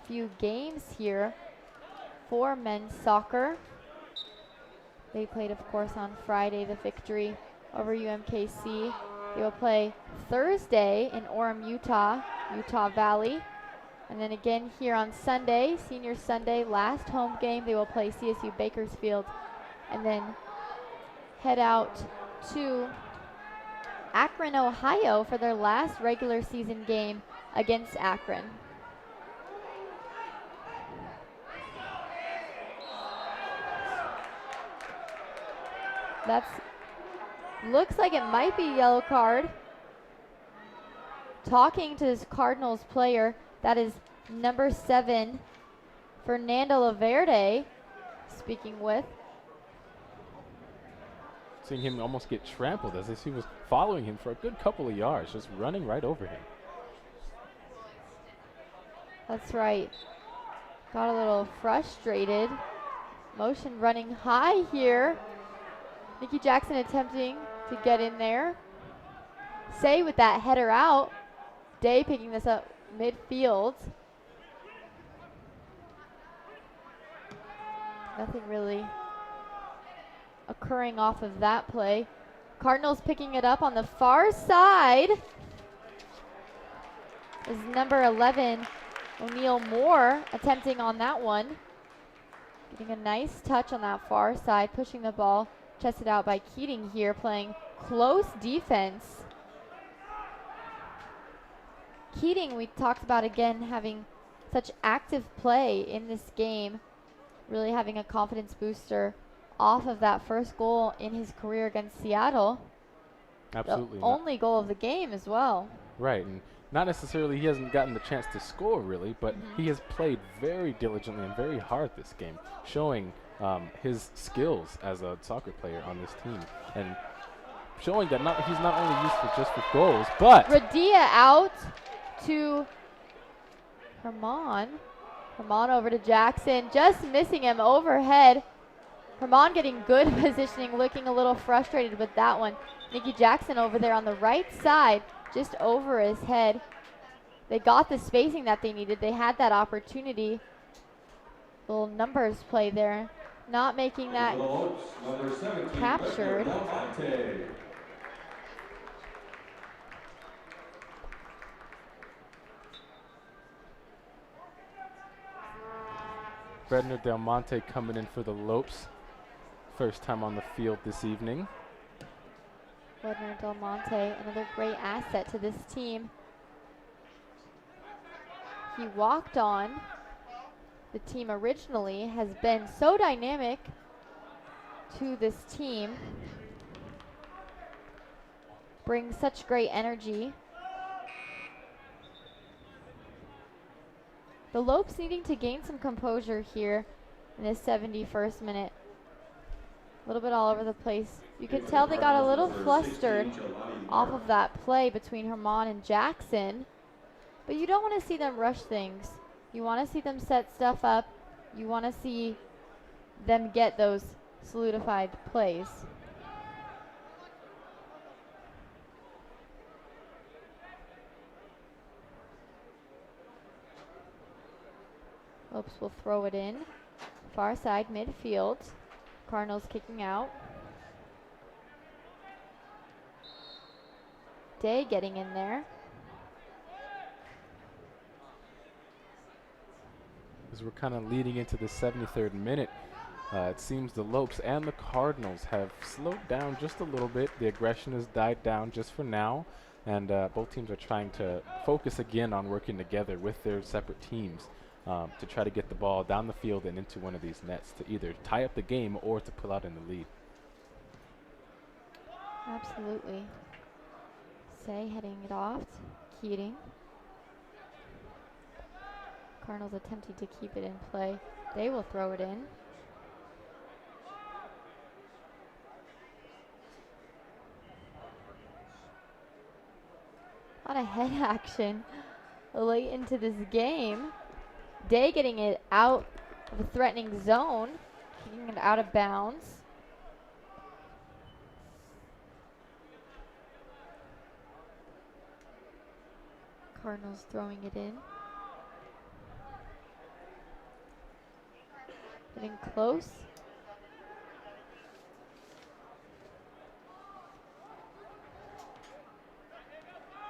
few games here for men's soccer. They played, of course, on Friday, the victory over UMKC. They will play Thursday in Orem, Utah Valley. And then again here on Sunday, Senior Sunday, last home game, they will play CSU Bakersfield. And then head out to Akron, Ohio for their last regular season game against Akron. Looks like it might be a yellow card. Talking to this Cardinals player, that is number 7, Fernando Laverde, speaking with. Seeing him almost get trampled as if he was following him for a good couple of yards, just running right over him. That's right. Got a little frustrated. Motion running high here. Nikki Jackson attempting to get in there. Say with that header out. Day picking this up midfield. Nothing really occurring off of that play. Cardinals picking it up on the far side. Is number 11, O'Neal Moore, attempting on that one. Getting a nice touch on that far side, pushing the ball. Chested out by Keating here, playing close defense. Keating, we talked about again, having such active play in this game. Really having a confidence booster off of that first goal in his career against Seattle. Absolutely. The only goal of the game as well. Right, and not necessarily he hasn't gotten the chance to score really, but he has played very diligently and very hard this game, showing his skills as a soccer player on this team, and showing that he's not only useful just for goals, but Radia out to Herman. Herman over to Jackson, just missing him overhead. Herman getting good positioning, looking a little frustrated with that one. Nikki Jackson over there on the right side, just over his head. They got the spacing that they needed. They had that opportunity. Little numbers play there. Not making that captured. Bredner Del Monte coming in for the Lopes. First time on the field this evening. Bredner Del Monte, another great asset to this team. He walked on. The team originally has been so dynamic to this team. Brings such great energy. The Lopes needing to gain some composure here in this 71st minute. A little bit all over the place. You could tell they got a little flustered off of that play between Herman and Jackson. But you don't want to see them rush things. You want to see them set stuff up. You want to see them get those solidified plays. Lopes will throw it in. Far side midfield. Cardinals kicking out. Day getting in there. As we're kind of leading into the 73rd minute, it seems the Lopes and the Cardinals have slowed down just a little bit. The aggression has died down just for now, and both teams are trying to focus again on working together with their separate teams to try to get the ball down the field and into one of these nets to either tie up the game or to pull out in the lead. Absolutely. Say heading it off. Keating. Cardinals attempting to keep it in play. They will throw it in. A lot of head action late into this game. Day getting it out of a threatening zone, kicking it out of bounds. Cardinals throwing it in. Getting close.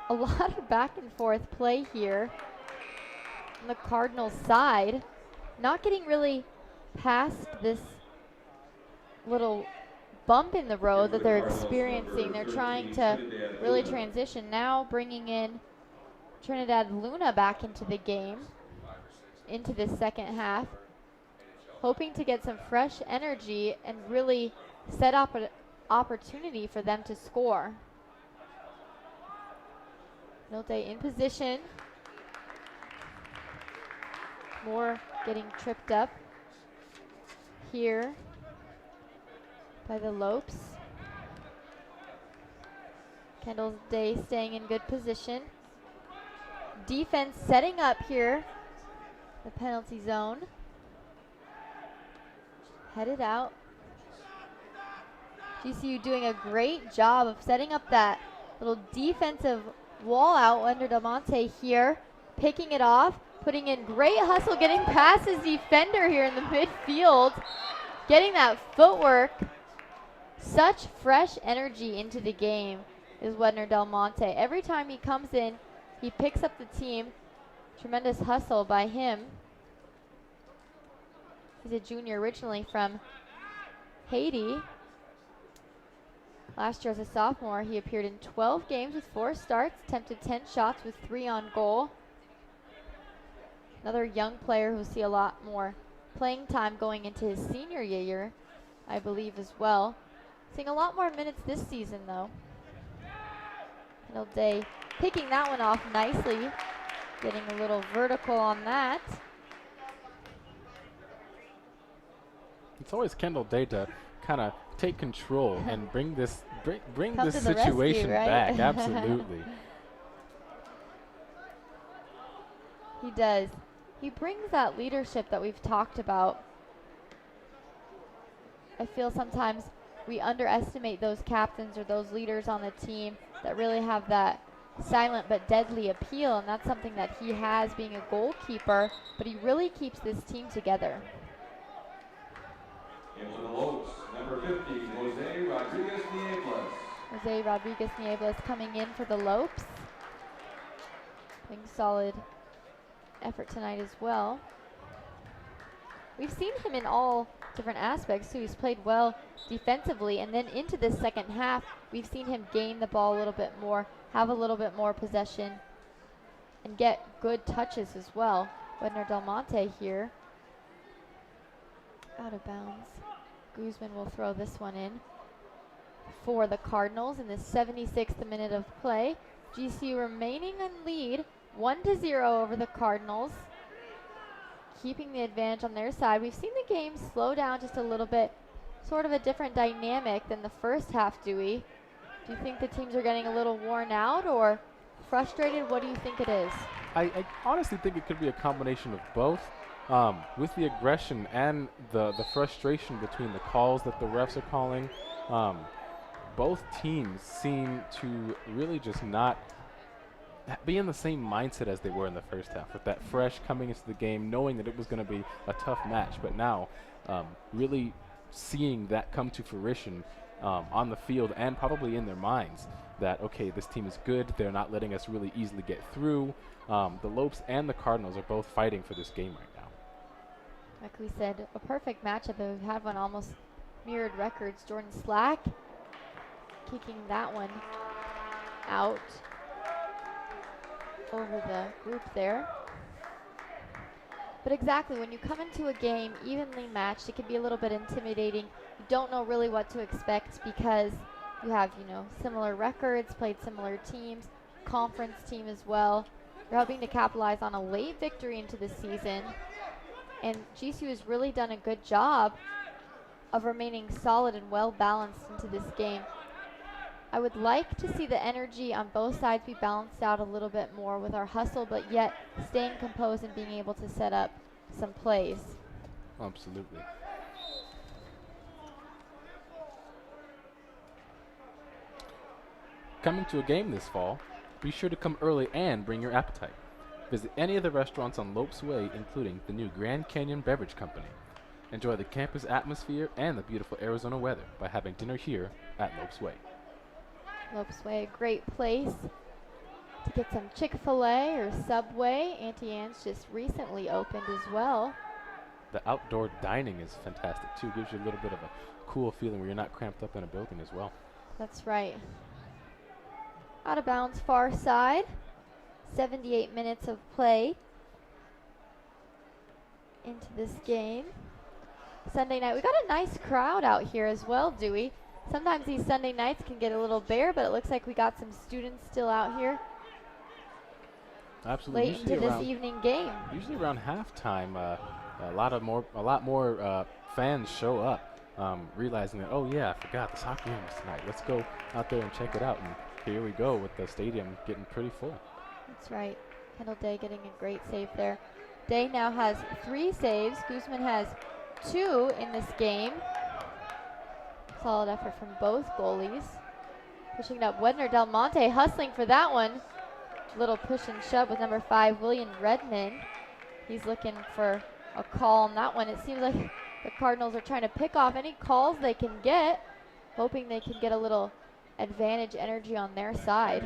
A lot of back and forth play here on the Cardinals side. Not getting really past this little bump in the road that they're experiencing. They're trying to really transition. Now bringing in Trinidad Luna back into the game, into this second half. Hoping to get some fresh energy and really set up an opportunity for them to score. Nolte in position. Moore getting tripped up here by the Lopes. Kendall Day staying in good position. Defense setting up here, the penalty zone. Headed out. GCU doing a great job of setting up that little defensive wall out under Del Monte here. Picking it off, putting in great hustle, getting past his defender here in the midfield. Getting that footwork. Such fresh energy into the game is Wedner Del Monte. Every time he comes in, he picks up the team. Tremendous hustle by him. He's a junior originally from Haiti. Last year as a sophomore, he appeared in 12 games with 4 starts, attempted 10 shots with 3 on goal. Another young player who'll see a lot more playing time going into his senior year, I believe as well. Seeing a lot more minutes this season though. Kendall Day picking that one off nicely. Getting a little vertical on that. It's always Kendall Day to kind of take control and bring this bring Come this to the situation rescue, right? back. Absolutely. He does. He brings that leadership that we've talked about. I feel sometimes we underestimate those captains or those leaders on the team that really have that silent but deadly appeal, and that's something that he has being a goalkeeper, but he really keeps this team together. Into the Lopes, number 50, Jose Rodriguez-Nieblas. Jose Rodriguez-Nieblas coming in for the Lopes. Doing solid effort tonight as well. We've seen him in all different aspects too. He's played well defensively, and then into this second half, we've seen him gain the ball a little bit more, have a little bit more possession, and get good touches as well. Wedner Del Monte here. Out of bounds. Guzman will throw this one in for the Cardinals in the 76th minute of play. GCU remaining in lead, 1-0 over the Cardinals, keeping the advantage on their side. We've seen the game slow down just a little bit, sort of a different dynamic than the first half, Dewey. Do you think the teams are getting a little worn out or frustrated? What do you think it is? I honestly think it could be a combination of both. With the aggression and the frustration between the calls that the refs are calling, both teams seem to really just not be in the same mindset as they were in the first half, with that fresh coming into the game, knowing that it was going to be a tough match, but now really seeing that come to fruition on the field and probably in their minds that, okay, this team is good, they're not letting us really easily get through. The Lopes and the Cardinals are both fighting for this game right now. Like we said, a perfect matchup. We've had one almost mirrored records. Jordan Slack kicking that one out over the group there. But exactly, when you come into a game evenly matched, it can be a little bit intimidating. You don't know really what to expect because you have, similar records, played similar teams, conference team as well. You're hoping to capitalize on a late victory into the season. And GCU has really done a good job of remaining solid and well balanced into this game. I would like to see the energy on both sides be balanced out a little bit more with our hustle, but yet staying composed and being able to set up some plays. Absolutely. Coming to a game this fall, be sure to come early and bring your appetite. Visit any of the restaurants on Lopes Way, including the new Grand Canyon Beverage Company. Enjoy the campus atmosphere and the beautiful Arizona weather by having dinner here at Lopes Way. Lopes Way, a great place to get some Chick-fil-A or Subway. Auntie Anne's just recently opened as well. The outdoor dining is fantastic too. Gives you a little bit of a cool feeling where you're not cramped up in a building as well. That's right. Out of bounds, far side. 78 minutes of play into this game. Sunday night, we got a nice crowd out here as well, Dewey. Sometimes these Sunday nights can get a little bare, but it looks like we got some students still out here. Absolutely. Late into this evening game. Usually around halftime, a lot more fans show up, realizing that, oh yeah, I forgot the soccer game was tonight. Let's go out there and check it out. And here we go with the stadium getting pretty full. That's right. Kendall Day getting a great save there. Day now has 3 saves. Guzman has 2 in this game. Solid effort from both goalies. Pushing it up, Wedner Del Monte hustling for that one. Little push and shove with number 5, William Redmond. He's looking for a call on that one. It seems like the Cardinals are trying to pick off any calls they can get, hoping they can get a little advantage energy on their side.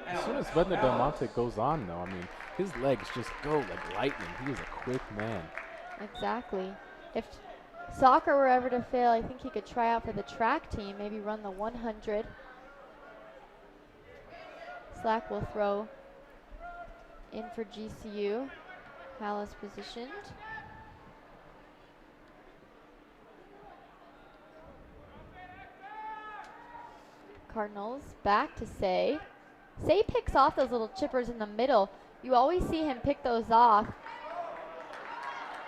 As soon as Wedner Del Monte goes on, though, I mean, his legs just go like lightning. He is a quick man. Exactly. If soccer were ever to fail, I think he could try out for the track team, maybe run the 100. Slack will throw in for GCU. Hallis positioned. Cardinals back to Say. Say picks off those little chippers in the middle. You always see him pick those off.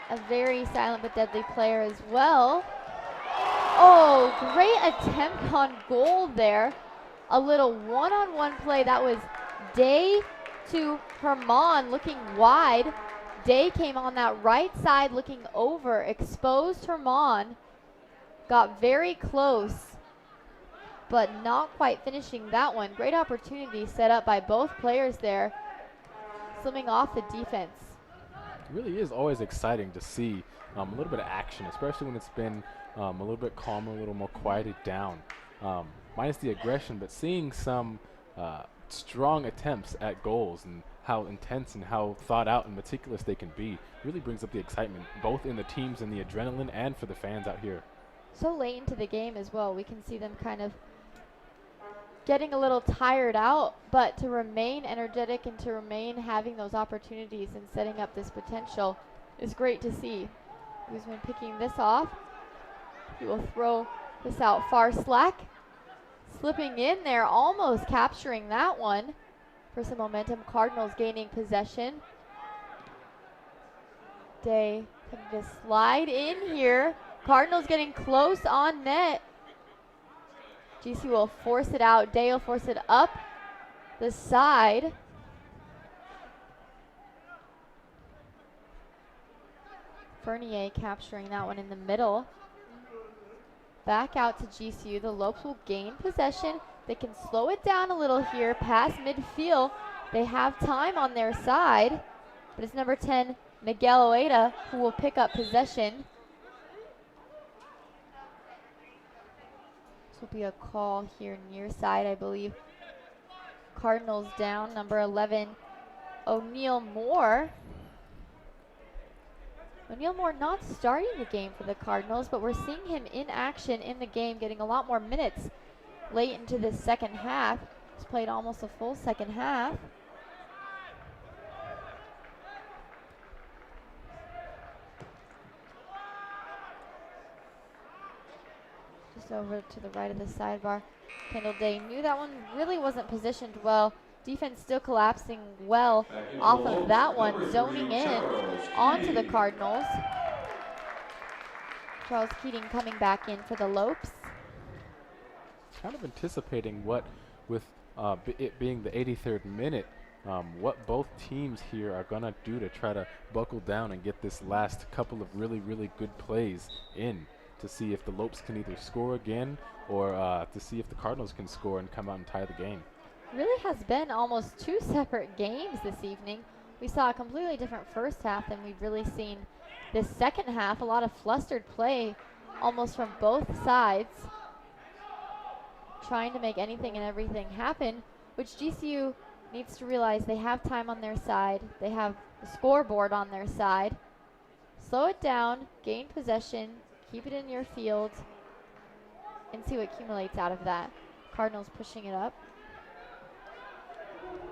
A very silent but deadly player as well. Oh, great attempt on goal there. A little one-on-one play. That was Day to Herman looking wide. Day came on that right side looking over, exposed Herman, got very close, but not quite finishing that one. Great opportunity set up by both players there, slimming off the defense. It really is always exciting to see a little bit of action, especially when it's been a little bit calmer, a little more quieted down. Minus the aggression, but seeing some strong attempts at goals and how intense and how thought out and meticulous they can be really brings up the excitement, both in the teams and the adrenaline and for the fans out here. So late into the game as well, we can see them kind of getting a little tired out, but to remain energetic and to remain having those opportunities and setting up this potential is great to see. Guzman picking this off. He will throw this out far slack. Slipping in there, almost capturing that one for some momentum. Cardinals gaining possession. Day coming to slide in here. Cardinals getting close on net. GC will force it out. Day will force it up the side. Fernier capturing that one in the middle. Back out to GCU. The Lopes will gain possession. They can slow it down a little here past midfield. They have time on their side, but it's number 10, Miguel Oeda, who will pick up possession. This will be a call here near side, I believe. Cardinals down, number 11, O'Neal Moore. O'Neal Moore not starting the game for the Cardinals, but we're seeing him in action in the game, getting a lot more minutes late into the second half. He's played almost a full second half. Just over to the right of the sidebar. Kendall Day knew that one really wasn't positioned well. Defense still collapsing well off of that one, zoning in onto the Cardinals. Charles Keating coming back in for the Lopes. Kind of anticipating what, with it being the 83rd minute, what both teams here are going to do to try to buckle down and get this last couple of really, really good plays in to see if the Lopes can either score again or to see if the Cardinals can score and come out and tie the game. Really has been almost two separate games this evening. We saw a completely different first half than we've really seen this second half. A lot of flustered play almost from both sides, trying to make anything and everything happen, which GCU needs to realize they have time on their side. They have the scoreboard on their side. Slow it down, gain possession, keep it in your field, and see what accumulates out of that. Cardinals pushing it up.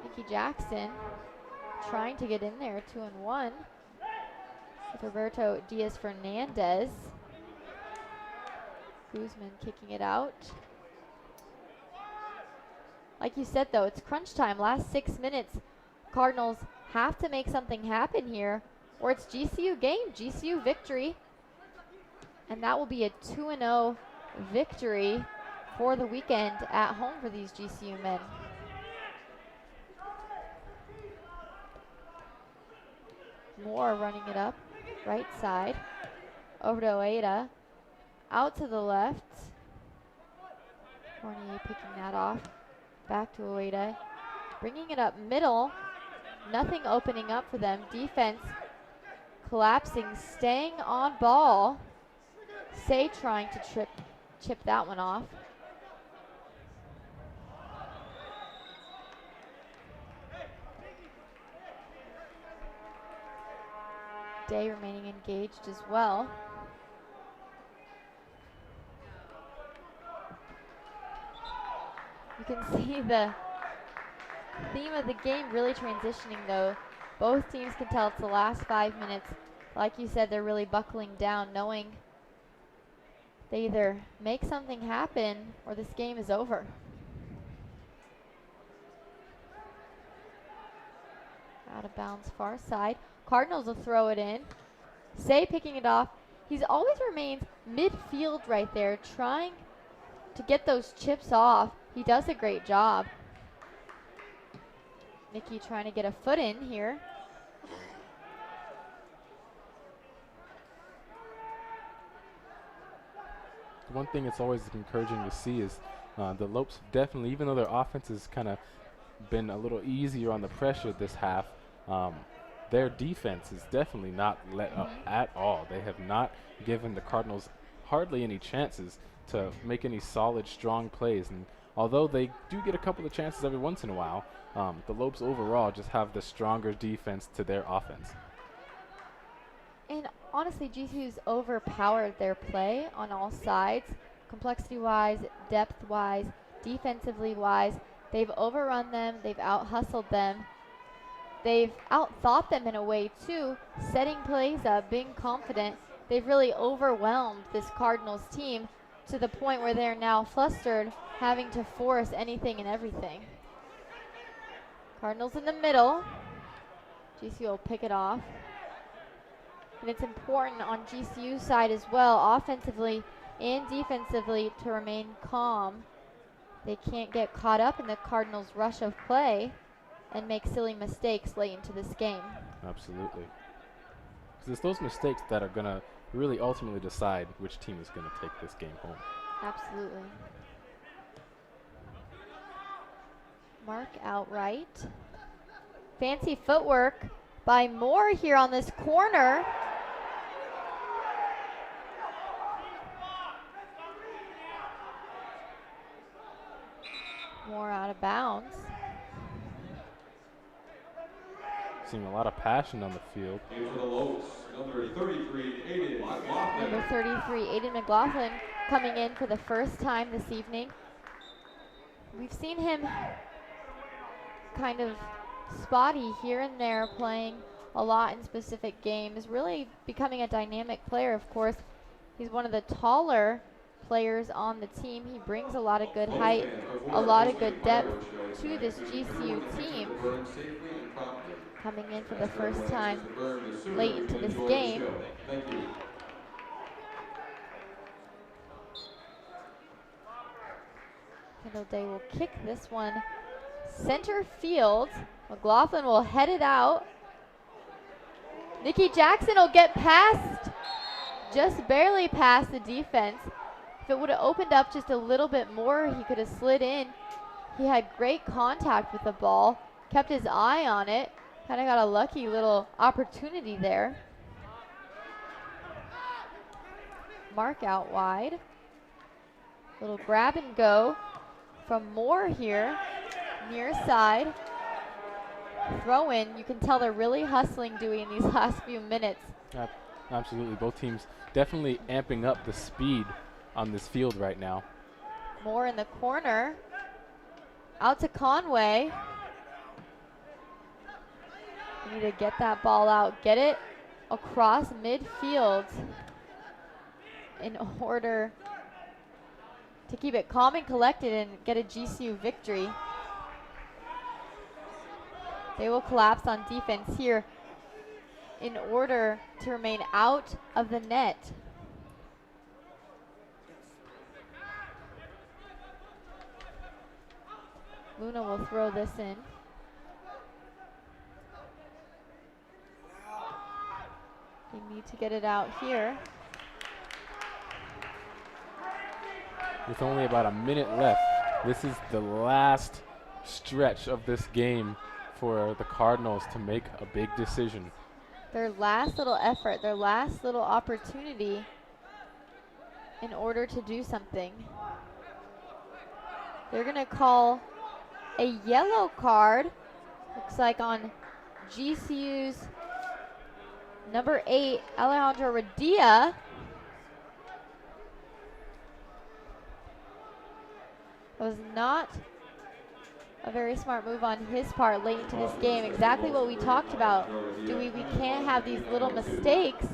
Nikki Jackson trying to get in there, 2-1. With Roberto Diaz-Fernandez. Guzman kicking it out. Like you said, though, it's crunch time. Last 6 minutes. Cardinals have to make something happen here, or it's GCU game, GCU victory. And that will be a 2-0 victory for the weekend at home for these GCU men. Moore running it up, right side. Over to Oeda. Out to the left. Fournier picking that off. Back to Oeda. Bringing it up middle. Nothing opening up for them. Defense collapsing, staying on ball. Say trying to chip that one off. Day remaining engaged as well. You can see the theme of the game really transitioning, though. Both teams can tell it's the last 5 minutes. Like you said, they're really buckling down, knowing they either make something happen or this game is over. Out of bounds, far side. Cardinals will throw it in. Say picking it off. He's always remains midfield right there, trying to get those chips off. He does a great job. Nikki trying to get a foot in here. one thing it's always encouraging to see is the Lopes definitely, even though their offense has kind of been a little easier on the pressure this half, their defense is definitely not let up at all. They have not given the Cardinals hardly any chances to make any solid, strong plays. And although they do get a couple of chances every once in a while, the Lopes overall just have the stronger defense to their offense. And honestly, GCU's overpowered their play on all sides, complexity-wise, depth-wise, defensively-wise. They've overrun them. They've out-hustled them. They've out-thought them in a way, too, setting plays up, being confident. They've really overwhelmed this Cardinals team to the point where they're now flustered, having to force anything and everything. Cardinals in the middle. GCU will pick it off. And it's important on GCU's side as well, offensively and defensively, to remain calm. They can't get caught up in the Cardinals' rush of play and make silly mistakes late into this game. Absolutely. Because it's those mistakes that are going to really ultimately decide which team is going to take this game home. Absolutely. Mark outright. Fancy footwork by Moore here on this corner. Moore out of bounds. Seeing a lot of passion on the field. And for the Lopes, number 33, Aiden McLaughlin. Number 33, Aiden McLaughlin, coming in for the first time this evening. We've seen him kind of spotty here and there, playing a lot in specific games, really becoming a dynamic player, of course. He's one of the taller players on the team. He brings a lot of good height, a lot of good depth to this GCU team. Coming in for the first time late into this game. Kendall Day will kick this one center field. McLaughlin will head it out. Nikki Jackson will get past, just barely past the defense. If it would have opened up just a little bit more, he could have slid in. He had great contact with the ball, kept his eye on it, kind of got a lucky little opportunity there. Mark out wide. Little grab and go from Moore here, near side. Throw in, you can tell they're really hustling Dewey in these last few minutes. Absolutely, both teams definitely amping up the speed on this field right now. Moore in the corner, out to Conway. You need to get that ball out, get it across midfield in order to keep it calm and collected and get a GCU victory. They will collapse on defense here in order to remain out of the net. Luna will throw this in. They need to get it out here. With only about a minute left, this is the last stretch of this game for the Cardinals to make a big decision. Their last little effort, their last little opportunity in order to do something. They're going to call a yellow card, looks like on GCU's number 8, Alejandro Radia. That was not a very smart move on his part late into this game. Exactly what we talked about. We can't have these little mistakes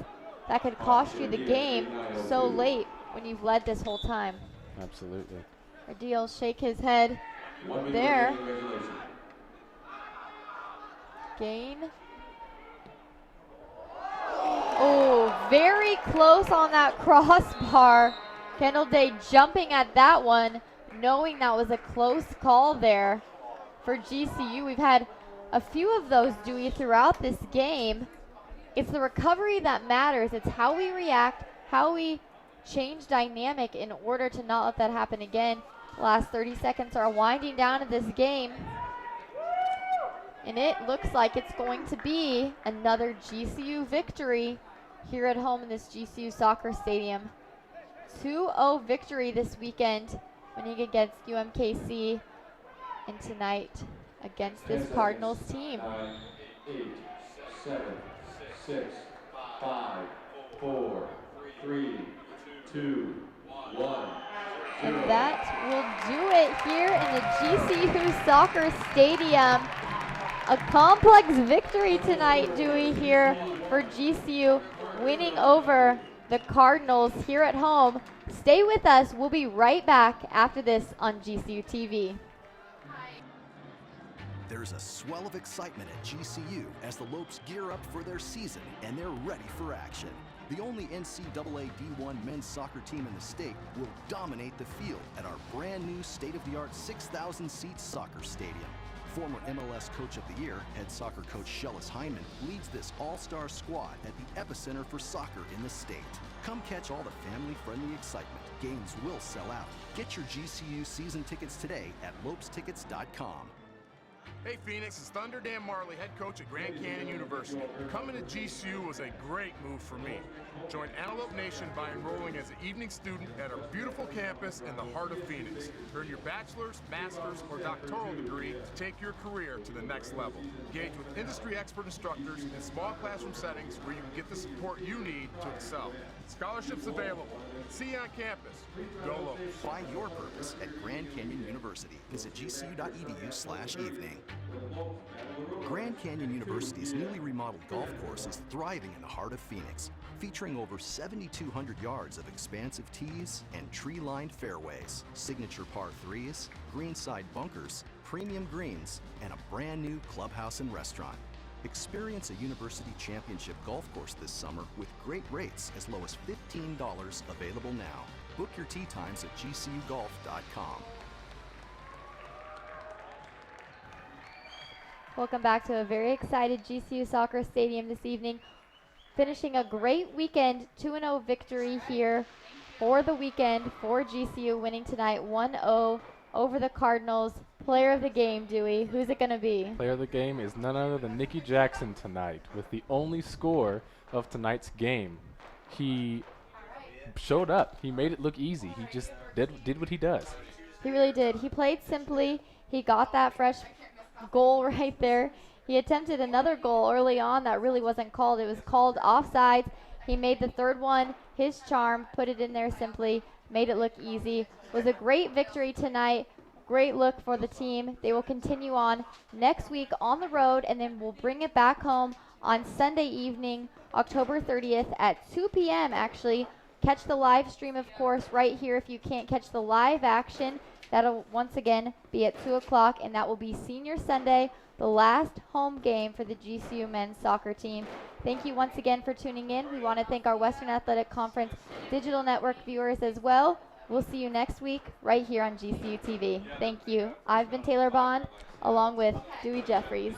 that could cost you the game so late when you've led this whole time. Absolutely. Radia will shake his head there. Gain. Oh, very close on that crossbar. Kendall Day jumping at that one, knowing that was a close call there for GCU. We've had a few of those, Dewey, throughout this game. It's the recovery that matters. It's how we react, how we change dynamic in order to not let that happen again. Last 30 seconds are winding down in this game. And it looks like it's going to be another GCU victory here at home in this GCU soccer stadium. 2-0 victory this weekend, winning against UMKC, and tonight against this Cardinals team. 9, 8, 7, 6, 5, 4, 3, 2, 1. And that will do it here in the GCU Soccer Stadium. A complex victory tonight, Dewey, here for GCU, winning over the Cardinals here at home. Stay with us. We'll be right back after this on GCU TV. There's a swell of excitement at GCU as the Lopes gear up for their season and they're ready for action. The only NCAA D1 men's soccer team in the state will dominate the field at our brand new state-of-the-art 6,000-seat soccer stadium. Former MLS Coach of the Year, head soccer coach Shellis Hyndman, leads this all-star squad at the epicenter for soccer in the state. Come catch all the family-friendly excitement. Games will sell out. Get your GCU season tickets today at lopestickets.com. Hey Phoenix, it's Thunder Dan Marley, head coach at Grand Canyon University. Coming to GCU was a great move for me. Join Antelope Nation by enrolling as an evening student at our beautiful campus in the heart of Phoenix. Earn your bachelor's, master's, or doctoral degree to take your career to the next level. Engage with industry expert instructors in small classroom settings where you can get the support you need to excel. Scholarships available. See you on campus. Go Lopes. Find your purpose at Grand Canyon University. Visit gcu.edu/evening. Grand Canyon University's newly remodeled golf course is thriving in the heart of Phoenix, featuring over 7,200 yards of expansive tees and tree-lined fairways, signature par 3s, greenside bunkers, premium greens, and a brand new clubhouse and restaurant. Experience a University Championship golf course this summer with great rates as low as $15 available now. Book your tee times at gcugolf.com. Welcome back to a very excited GCU Soccer Stadium this evening. Finishing a great weekend, 2-0 victory here for the weekend for GCU, winning tonight 1-0 over the Cardinals. Player of the game, Dewey, who's it going to be? Player of the game is none other than Nikki Jackson tonight with the only score of tonight's game. He showed up. He made it look easy. He just did what he does. He really did. He played simply. He got that fresh goal right there. He attempted another goal early on that really wasn't called. It was called offside. He made the third one his charm, put it in there simply, made it look easy. It was a great victory tonight. Great look for the team. They will continue on next week on the road, and then we'll bring it back home on Sunday evening, October 30th at 2 p.m. actually. Catch the live stream, of course, right here if you can't catch the live action. That'll once again be at 2 o'clock, and that will be Senior Sunday, the last home game for the GCU men's soccer team. Thank you once again for tuning in. We want to thank our Western Athletic Conference Digital Network viewers as well. We'll see you next week right here on GCU TV. Thank you. I've been Taylor Bond, along with Dewey Jeffries.